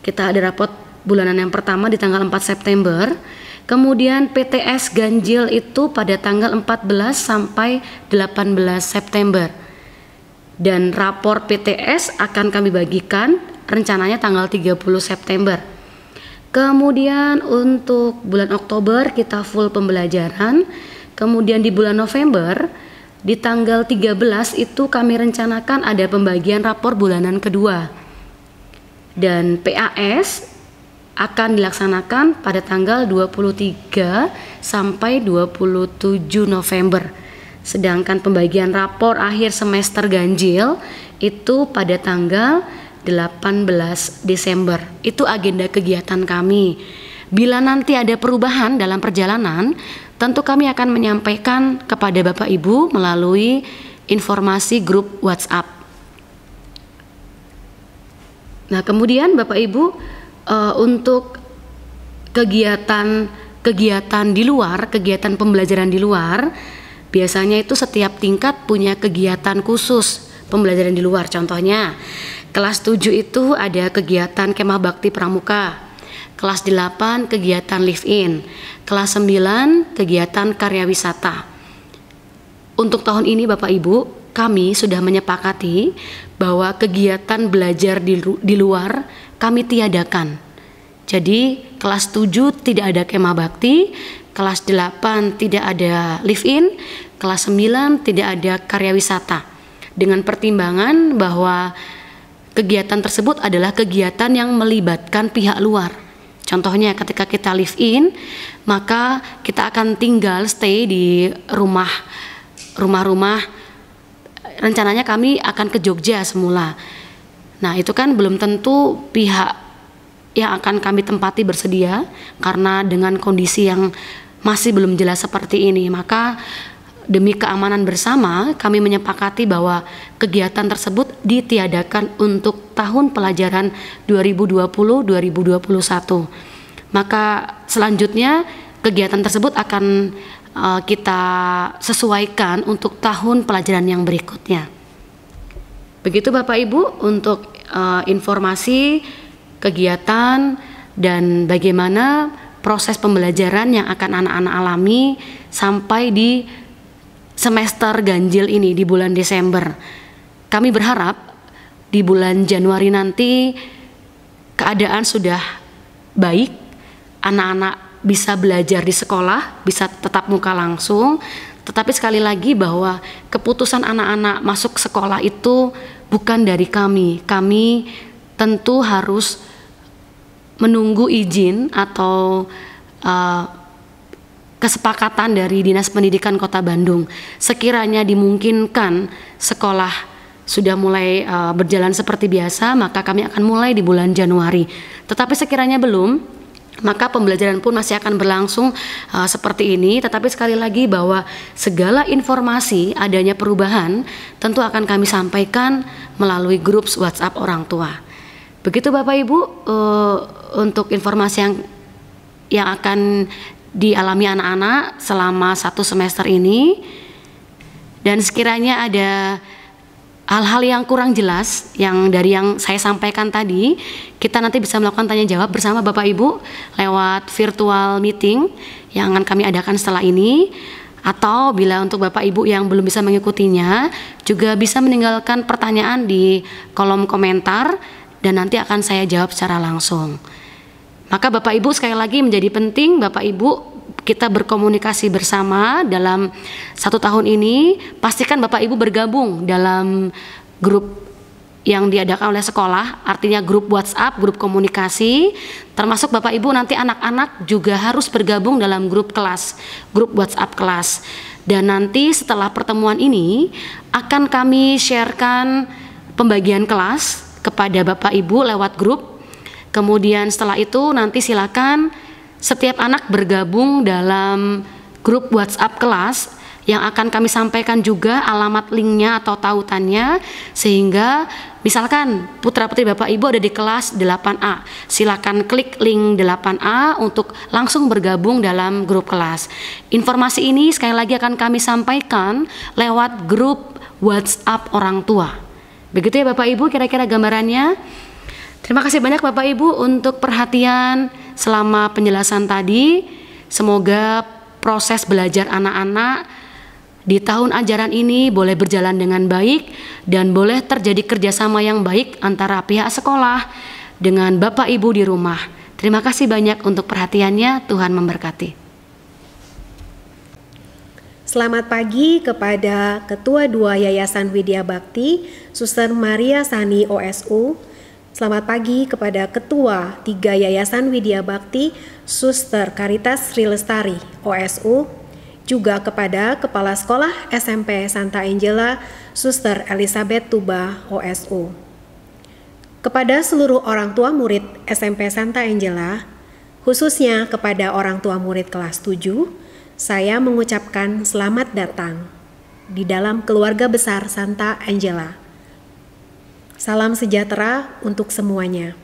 kita ada rapor bulanan yang pertama di tanggal 4 September. Kemudian PTS ganjil itu pada tanggal 14 sampai 18 September. Dan rapor PTS akan kami bagikan rencananya tanggal 30 September. Kemudian untuk bulan Oktober kita full pembelajaran. Kemudian di bulan November di tanggal 13 itu kami rencanakan ada pembagian rapor bulanan kedua. Dan PAS akan dilaksanakan pada tanggal 23 sampai 27 November. Sedangkan pembagian rapor akhir semester ganjil itu pada tanggal 18 Desember. Itu agenda kegiatan kami. Bila nanti ada perubahan dalam perjalanan, tentu kami akan menyampaikan kepada Bapak Ibu melalui informasi grup WhatsApp. Nah, kemudian Bapak Ibu, untuk kegiatan di luar, kegiatan pembelajaran di luar, biasanya itu setiap tingkat punya kegiatan khusus pembelajaran di luar. Contohnya, kelas 7 itu ada kegiatan kemah bakti pramuka, kelas 8 kegiatan live-in, kelas 9 kegiatan karya wisata. Untuk tahun ini Bapak Ibu, kami sudah menyepakati bahwa kegiatan belajar di luar kami tiadakan. Jadi kelas 7 tidak ada kemah bakti, kelas 8 tidak ada live-in, kelas 9 tidak ada karya wisata. Dengan pertimbangan bahwa kegiatan tersebut adalah kegiatan yang melibatkan pihak luar. Contohnya ketika kita live-in, maka kita akan tinggal stay di rumah-rumah. Rencananya kami akan ke Jogja semula. Nah, itu kan belum tentu pihak yang akan kami tempati bersedia, karena dengan kondisi yang masih belum jelas seperti ini. Maka demi keamanan bersama kami menyepakati bahwa kegiatan tersebut ditiadakan untuk tahun pelajaran 2020-2021. Maka selanjutnya kegiatan tersebut akan kita sesuaikan untuk tahun pelajaran yang berikutnya. Begitu Bapak Ibu untuk informasi kegiatan dan bagaimana proses pembelajaran yang akan anak-anak alami sampai di semester ganjil ini di bulan Desember. Kami berharap di bulan Januari nanti keadaan sudah baik, anak-anak bisa belajar di sekolah, bisa tetap muka langsung. Tetapi sekali lagi bahwa keputusan anak-anak masuk sekolah itu bukan dari kami. Kami tentu harus menunggu izin atau kesepakatan dari Dinas Pendidikan Kota Bandung. Sekiranya dimungkinkan sekolah sudah mulai berjalan seperti biasa, maka kami akan mulai di bulan Januari. Tetapi sekiranya belum, maka pembelajaran pun masih akan berlangsung seperti ini. Tetapi sekali lagi bahwa segala informasi adanya perubahan tentu akan kami sampaikan melalui grup WhatsApp orang tua. Begitu Bapak Ibu untuk informasi yang akan dialami anak-anak selama 1 semester ini. Dan sekiranya ada hal-hal yang kurang jelas dari yang saya sampaikan tadi, kita nanti bisa melakukan tanya jawab bersama Bapak Ibu lewat virtual meeting yang akan kami adakan setelah ini. Atau bila untuk Bapak Ibu yang belum bisa mengikutinya, juga bisa meninggalkan pertanyaan di kolom komentar dan nanti akan saya jawab secara langsung. Maka Bapak Ibu sekali lagi menjadi penting Bapak Ibu kita berkomunikasi bersama dalam 1 tahun ini. Pastikan Bapak Ibu bergabung dalam grup yang diadakan oleh sekolah, artinya grup WhatsApp, grup komunikasi. Termasuk Bapak Ibu nanti anak-anak juga harus bergabung dalam grup kelas, grup WhatsApp kelas. Dan nanti setelah pertemuan ini akan kami sharekan pembagian kelas kepada Bapak Ibu lewat grup. Kemudian setelah itu nanti silakan setiap anak bergabung dalam grup WhatsApp kelas yang akan kami sampaikan juga alamat linknya atau tautannya, sehingga misalkan putra-putri Bapak Ibu ada di kelas 8A, silakan klik link 8A untuk langsung bergabung dalam grup kelas. Informasi ini sekali lagi akan kami sampaikan lewat grup WhatsApp orang tua. Begitu ya Bapak Ibu kira-kira gambarannya. Terima kasih banyak Bapak Ibu untuk perhatian selama penjelasan tadi. Semoga proses belajar anak-anak di tahun ajaran ini boleh berjalan dengan baik dan boleh terjadi kerjasama yang baik antara pihak sekolah dengan Bapak Ibu di rumah. Terima kasih banyak untuk perhatiannya. Tuhan memberkati. Selamat pagi kepada Ketua 2 Yayasan Widya Bakti, Suster Maria Sani OSU. Selamat pagi kepada Ketua 3 Yayasan Widya Bakti, Suster Karitas Sri Lestari OSU, juga kepada Kepala Sekolah SMP Santa Angela, Suster Elizabeth Tuba OSU. Kepada seluruh orang tua murid SMP Santa Angela, khususnya kepada orang tua murid kelas 7, saya mengucapkan selamat datang di dalam keluarga besar Santa Angela. Salam sejahtera untuk semuanya.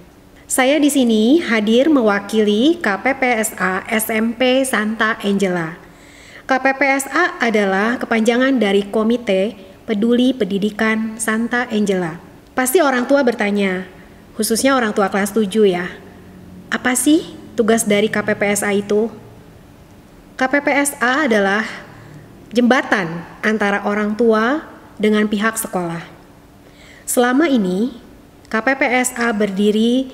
Saya di sini hadir mewakili KPPSA SMP Santa Angela. KPPSA adalah kepanjangan dari Komite Peduli Pendidikan Santa Angela. Pasti orang tua bertanya, khususnya orang tua kelas 7 ya, apa sih tugas dari KPPSA itu? KPPSA adalah jembatan antara orang tua dengan pihak sekolah. Selama ini, KPPSA berdiri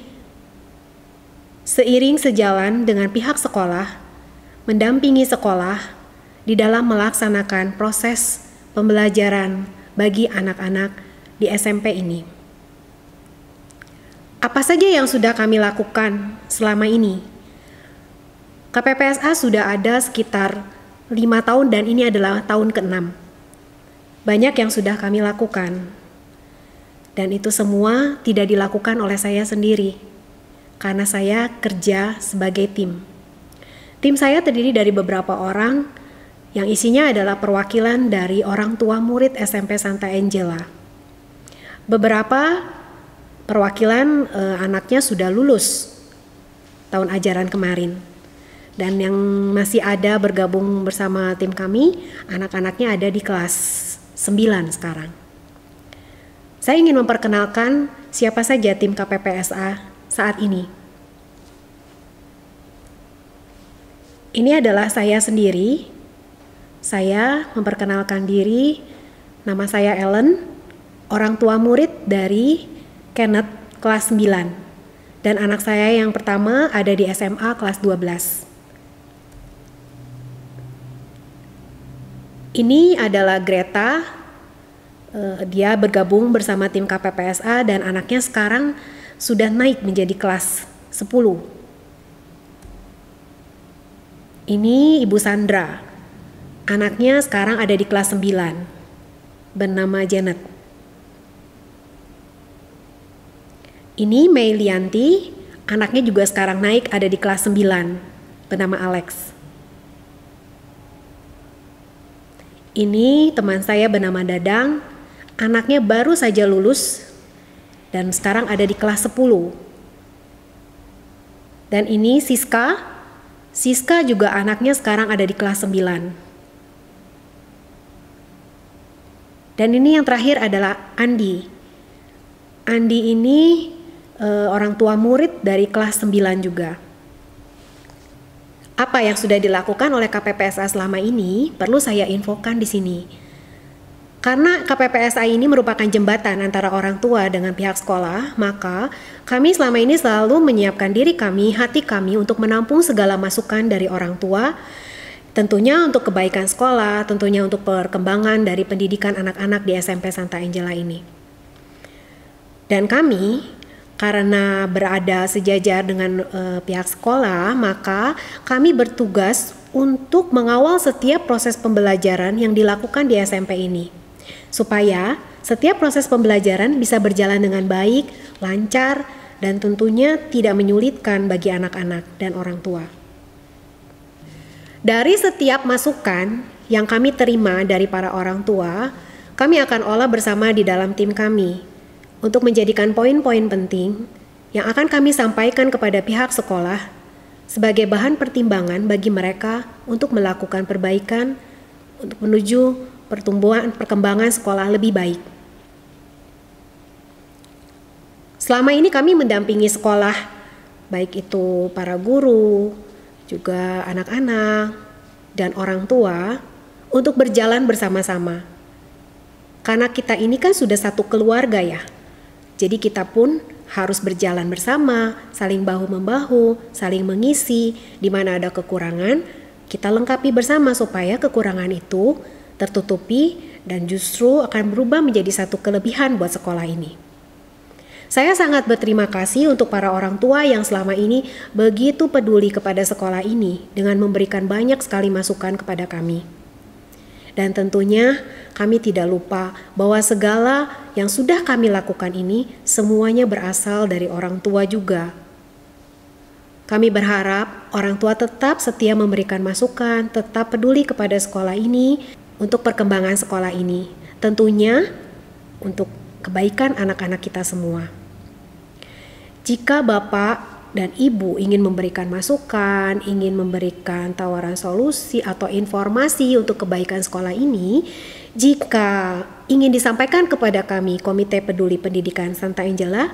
seiring sejalan dengan pihak sekolah, mendampingi sekolah di dalam melaksanakan proses pembelajaran bagi anak-anak di SMP ini. Apa saja yang sudah kami lakukan selama ini? KPPSA sudah ada sekitar 5 tahun dan ini adalah tahun ke-6. Banyak yang sudah kami lakukan. Dan itu semua tidak dilakukan oleh saya sendiri, karena saya kerja sebagai tim. Tim saya terdiri dari beberapa orang yang isinya adalah perwakilan dari orang tua murid SMP Santa Angela. Beberapa perwakilan anaknya sudah lulus tahun ajaran kemarin. Dan yang masih ada bergabung bersama tim kami, anak-anaknya ada di kelas 9 sekarang. Saya ingin memperkenalkan siapa saja tim KPPSA saat ini. Ini adalah saya sendiri. Saya memperkenalkan diri, nama saya Ellen, orang tua murid dari Kenneth kelas 9. Dan anak saya yang pertama ada di SMA kelas 12. Ini adalah Greta. Dia bergabung bersama tim KPPSA dan anaknya sekarang sudah naik menjadi kelas 10. Ini Ibu Sandra. Anaknya sekarang ada di kelas 9. Bernama Janet. Ini Mei Lianti. Anaknya juga sekarang naik ada di kelas 9. Bernama Alex. Ini teman saya bernama Dadang, anaknya baru saja lulus dan sekarang ada di kelas 10. Dan ini Siska juga anaknya sekarang ada di kelas 9. Dan ini yang terakhir adalah Andi. Andi ini orang tua murid dari kelas 9 juga. Apa yang sudah dilakukan oleh KPPSA selama ini perlu saya infokan di sini. Karena KPPSA ini merupakan jembatan antara orang tua dengan pihak sekolah, maka kami selama ini selalu menyiapkan diri kami, hati kami untuk menampung segala masukan dari orang tua, tentunya untuk kebaikan sekolah, tentunya untuk perkembangan dari pendidikan anak-anak di SMP Santa Angela ini. Dan kami karena berada sejajar dengan pihak sekolah, maka kami bertugas untuk mengawal setiap proses pembelajaran yang dilakukan di SMP ini, supaya setiap proses pembelajaran bisa berjalan dengan baik, lancar, dan tentunya tidak menyulitkan bagi anak-anak dan orang tua. Dari setiap masukan yang kami terima dari para orang tua, kami akan olah bersama di dalam tim kami, untuk menjadikan poin-poin penting yang akan kami sampaikan kepada pihak sekolah sebagai bahan pertimbangan bagi mereka untuk melakukan perbaikan untuk menuju perkembangan sekolah lebih baik. Selama ini kami mendampingi sekolah, baik itu para guru, juga anak-anak, dan orang tua untuk berjalan bersama-sama. Karena kita ini kan sudah satu keluarga ya. Jadi kita pun harus berjalan bersama, saling bahu-membahu, saling mengisi. Di mana ada kekurangan, kita lengkapi bersama supaya kekurangan itu tertutupi dan justru akan berubah menjadi satu kelebihan buat sekolah ini. Saya sangat berterima kasih untuk para orang tua yang selama ini begitu peduli kepada sekolah ini dengan memberikan banyak sekali masukan kepada kami. Dan tentunya kami tidak lupa bahwa segala yang sudah kami lakukan ini semuanya berasal dari orang tua juga. Kami berharap orang tua tetap setia memberikan masukan, tetap peduli kepada sekolah ini untuk perkembangan sekolah ini. Tentunya untuk kebaikan anak-anak kita semua. Jika Bapak dan Ibu ingin memberikan masukan, ingin memberikan tawaran solusi atau informasi untuk kebaikan sekolah ini, jika ingin disampaikan kepada kami Komite Peduli Pendidikan Santa Angela,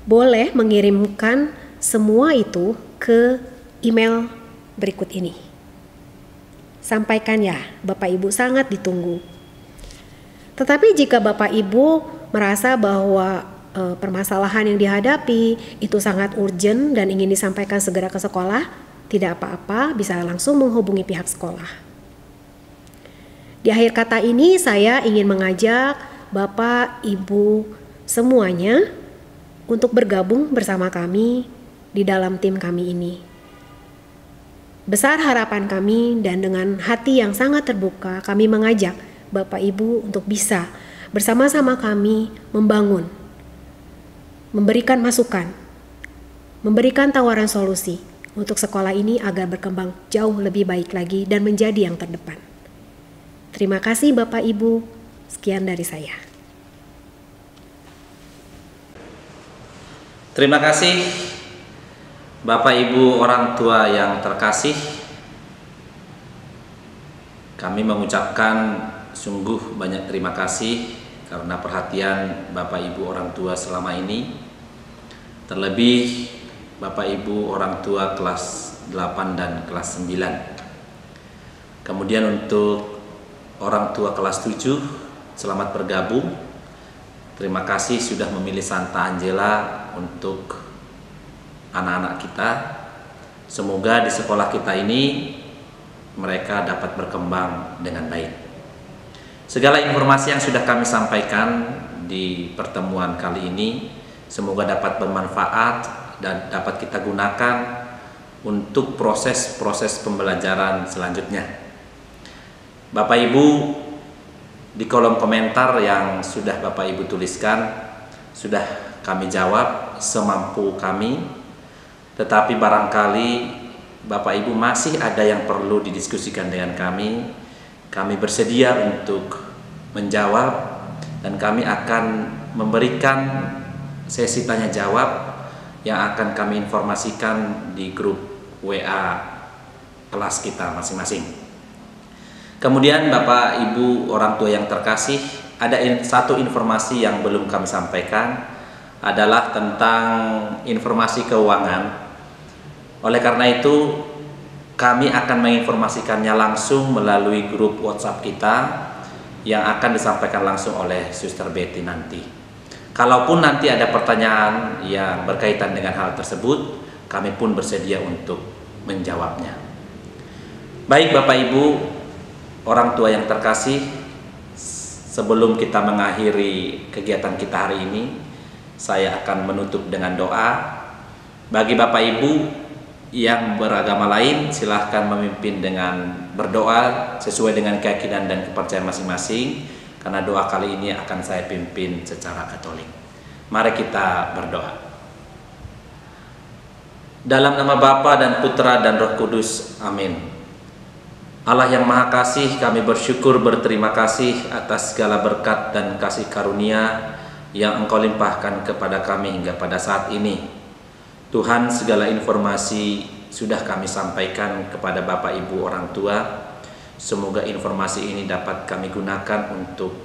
boleh mengirimkan semua itu ke email berikut ini. Sampaikan ya, Bapak Ibu, sangat ditunggu. Tetapi jika Bapak Ibu merasa bahwa permasalahan yang dihadapi itu sangat urgent dan ingin disampaikan segera ke sekolah, tidak apa-apa, bisa langsung menghubungi pihak sekolah. Di akhir kata ini saya ingin mengajak Bapak, Ibu semuanya untuk bergabung bersama kami di dalam tim kami ini. Besar harapan kami dan dengan hati yang sangat terbuka kami mengajak Bapak Ibu untuk bisa bersama-sama kami membangun, memberikan masukan, memberikan tawaran solusi untuk sekolah ini agar berkembang jauh lebih baik lagi dan menjadi yang terdepan. Terima kasih Bapak Ibu, sekian dari saya. Terima kasih Bapak Ibu orang tua yang terkasih. Kami mengucapkan sungguh banyak terima kasih karena perhatian Bapak Ibu orang tua selama ini. Terlebih Bapak Ibu orang tua kelas 8 dan kelas 9. Kemudian untuk orang tua kelas 7, selamat bergabung. Terima kasih sudah memilih Santa Angela untuk anak-anak kita. Semoga di sekolah kita ini mereka dapat berkembang dengan baik. Segala informasi yang sudah kami sampaikan di pertemuan kali ini semoga dapat bermanfaat dan dapat kita gunakan untuk proses-proses pembelajaran selanjutnya. Bapak Ibu, di kolom komentar yang sudah Bapak Ibu tuliskan, sudah kami jawab semampu kami, tetapi barangkali Bapak Ibu masih ada yang perlu didiskusikan dengan kami bersedia untuk menjawab, dan kami akan memberikan sesi tanya jawab yang akan kami informasikan di grup WA kelas kita masing-masing. Kemudian Bapak Ibu orang tua yang terkasih, ada satu informasi yang belum kami sampaikan, adalah tentang informasi keuangan. Oleh karena itu, kami akan menginformasikannya langsung melalui grup WhatsApp kita yang akan disampaikan langsung oleh Suster Betty nanti. Kalaupun nanti ada pertanyaan yang berkaitan dengan hal tersebut, kami pun bersedia untuk menjawabnya. Baik Bapak Ibu, orang tua yang terkasih, sebelum kita mengakhiri kegiatan kita hari ini, saya akan menutup dengan doa. Bagi Bapak Ibu yang beragama lain, silahkan memimpin dengan berdoa sesuai dengan keyakinan dan kepercayaan masing-masing, karena doa kali ini akan saya pimpin secara Katolik. Mari kita berdoa. Dalam nama Bapa dan Putra dan Roh Kudus, amin. Allah yang Maha Kasih, kami bersyukur berterima kasih atas segala berkat dan kasih karunia yang Engkau limpahkan kepada kami hingga pada saat ini. Tuhan, segala informasi sudah kami sampaikan kepada Bapak Ibu orang tua. Semoga informasi ini dapat kami gunakan untuk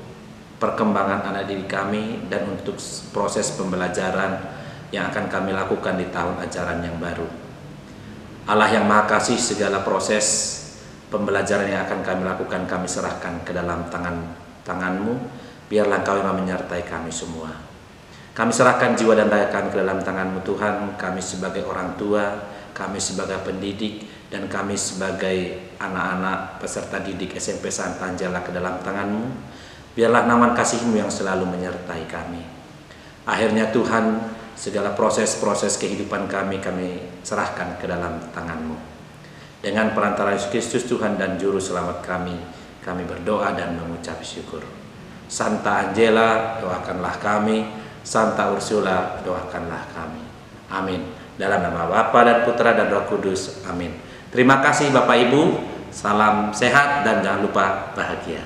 perkembangan anak didik kami dan untuk proses pembelajaran yang akan kami lakukan di tahun ajaran yang baru. Allah yang Maha Kasih, segala proses pembelajaran yang akan kami lakukan kami serahkan ke dalam tangan-Mu. Biarlah Engkau yang menyertai kami semua. Kami serahkan jiwa dan raga kami ke dalam tangan-Mu Tuhan. Kami sebagai orang tua, kami sebagai pendidik, dan kami sebagai anak-anak peserta didik SMP Santa Angela ke dalam tangan-Mu. Biarlah naungan kasih-Mu yang selalu menyertai kami. Akhirnya Tuhan, segala proses-proses kehidupan kami serahkan ke dalam tangan-Mu. Dengan perantara Yesus Kristus Tuhan dan Juru Selamat kami berdoa dan mengucap syukur. Santa Angela, doakanlah kami. Santa Ursula, doakanlah kami. Amin. Dalam nama Bapa dan Putra dan Roh Kudus. Amin. Terima kasih Bapak Ibu. Salam sehat dan jangan lupa bahagia.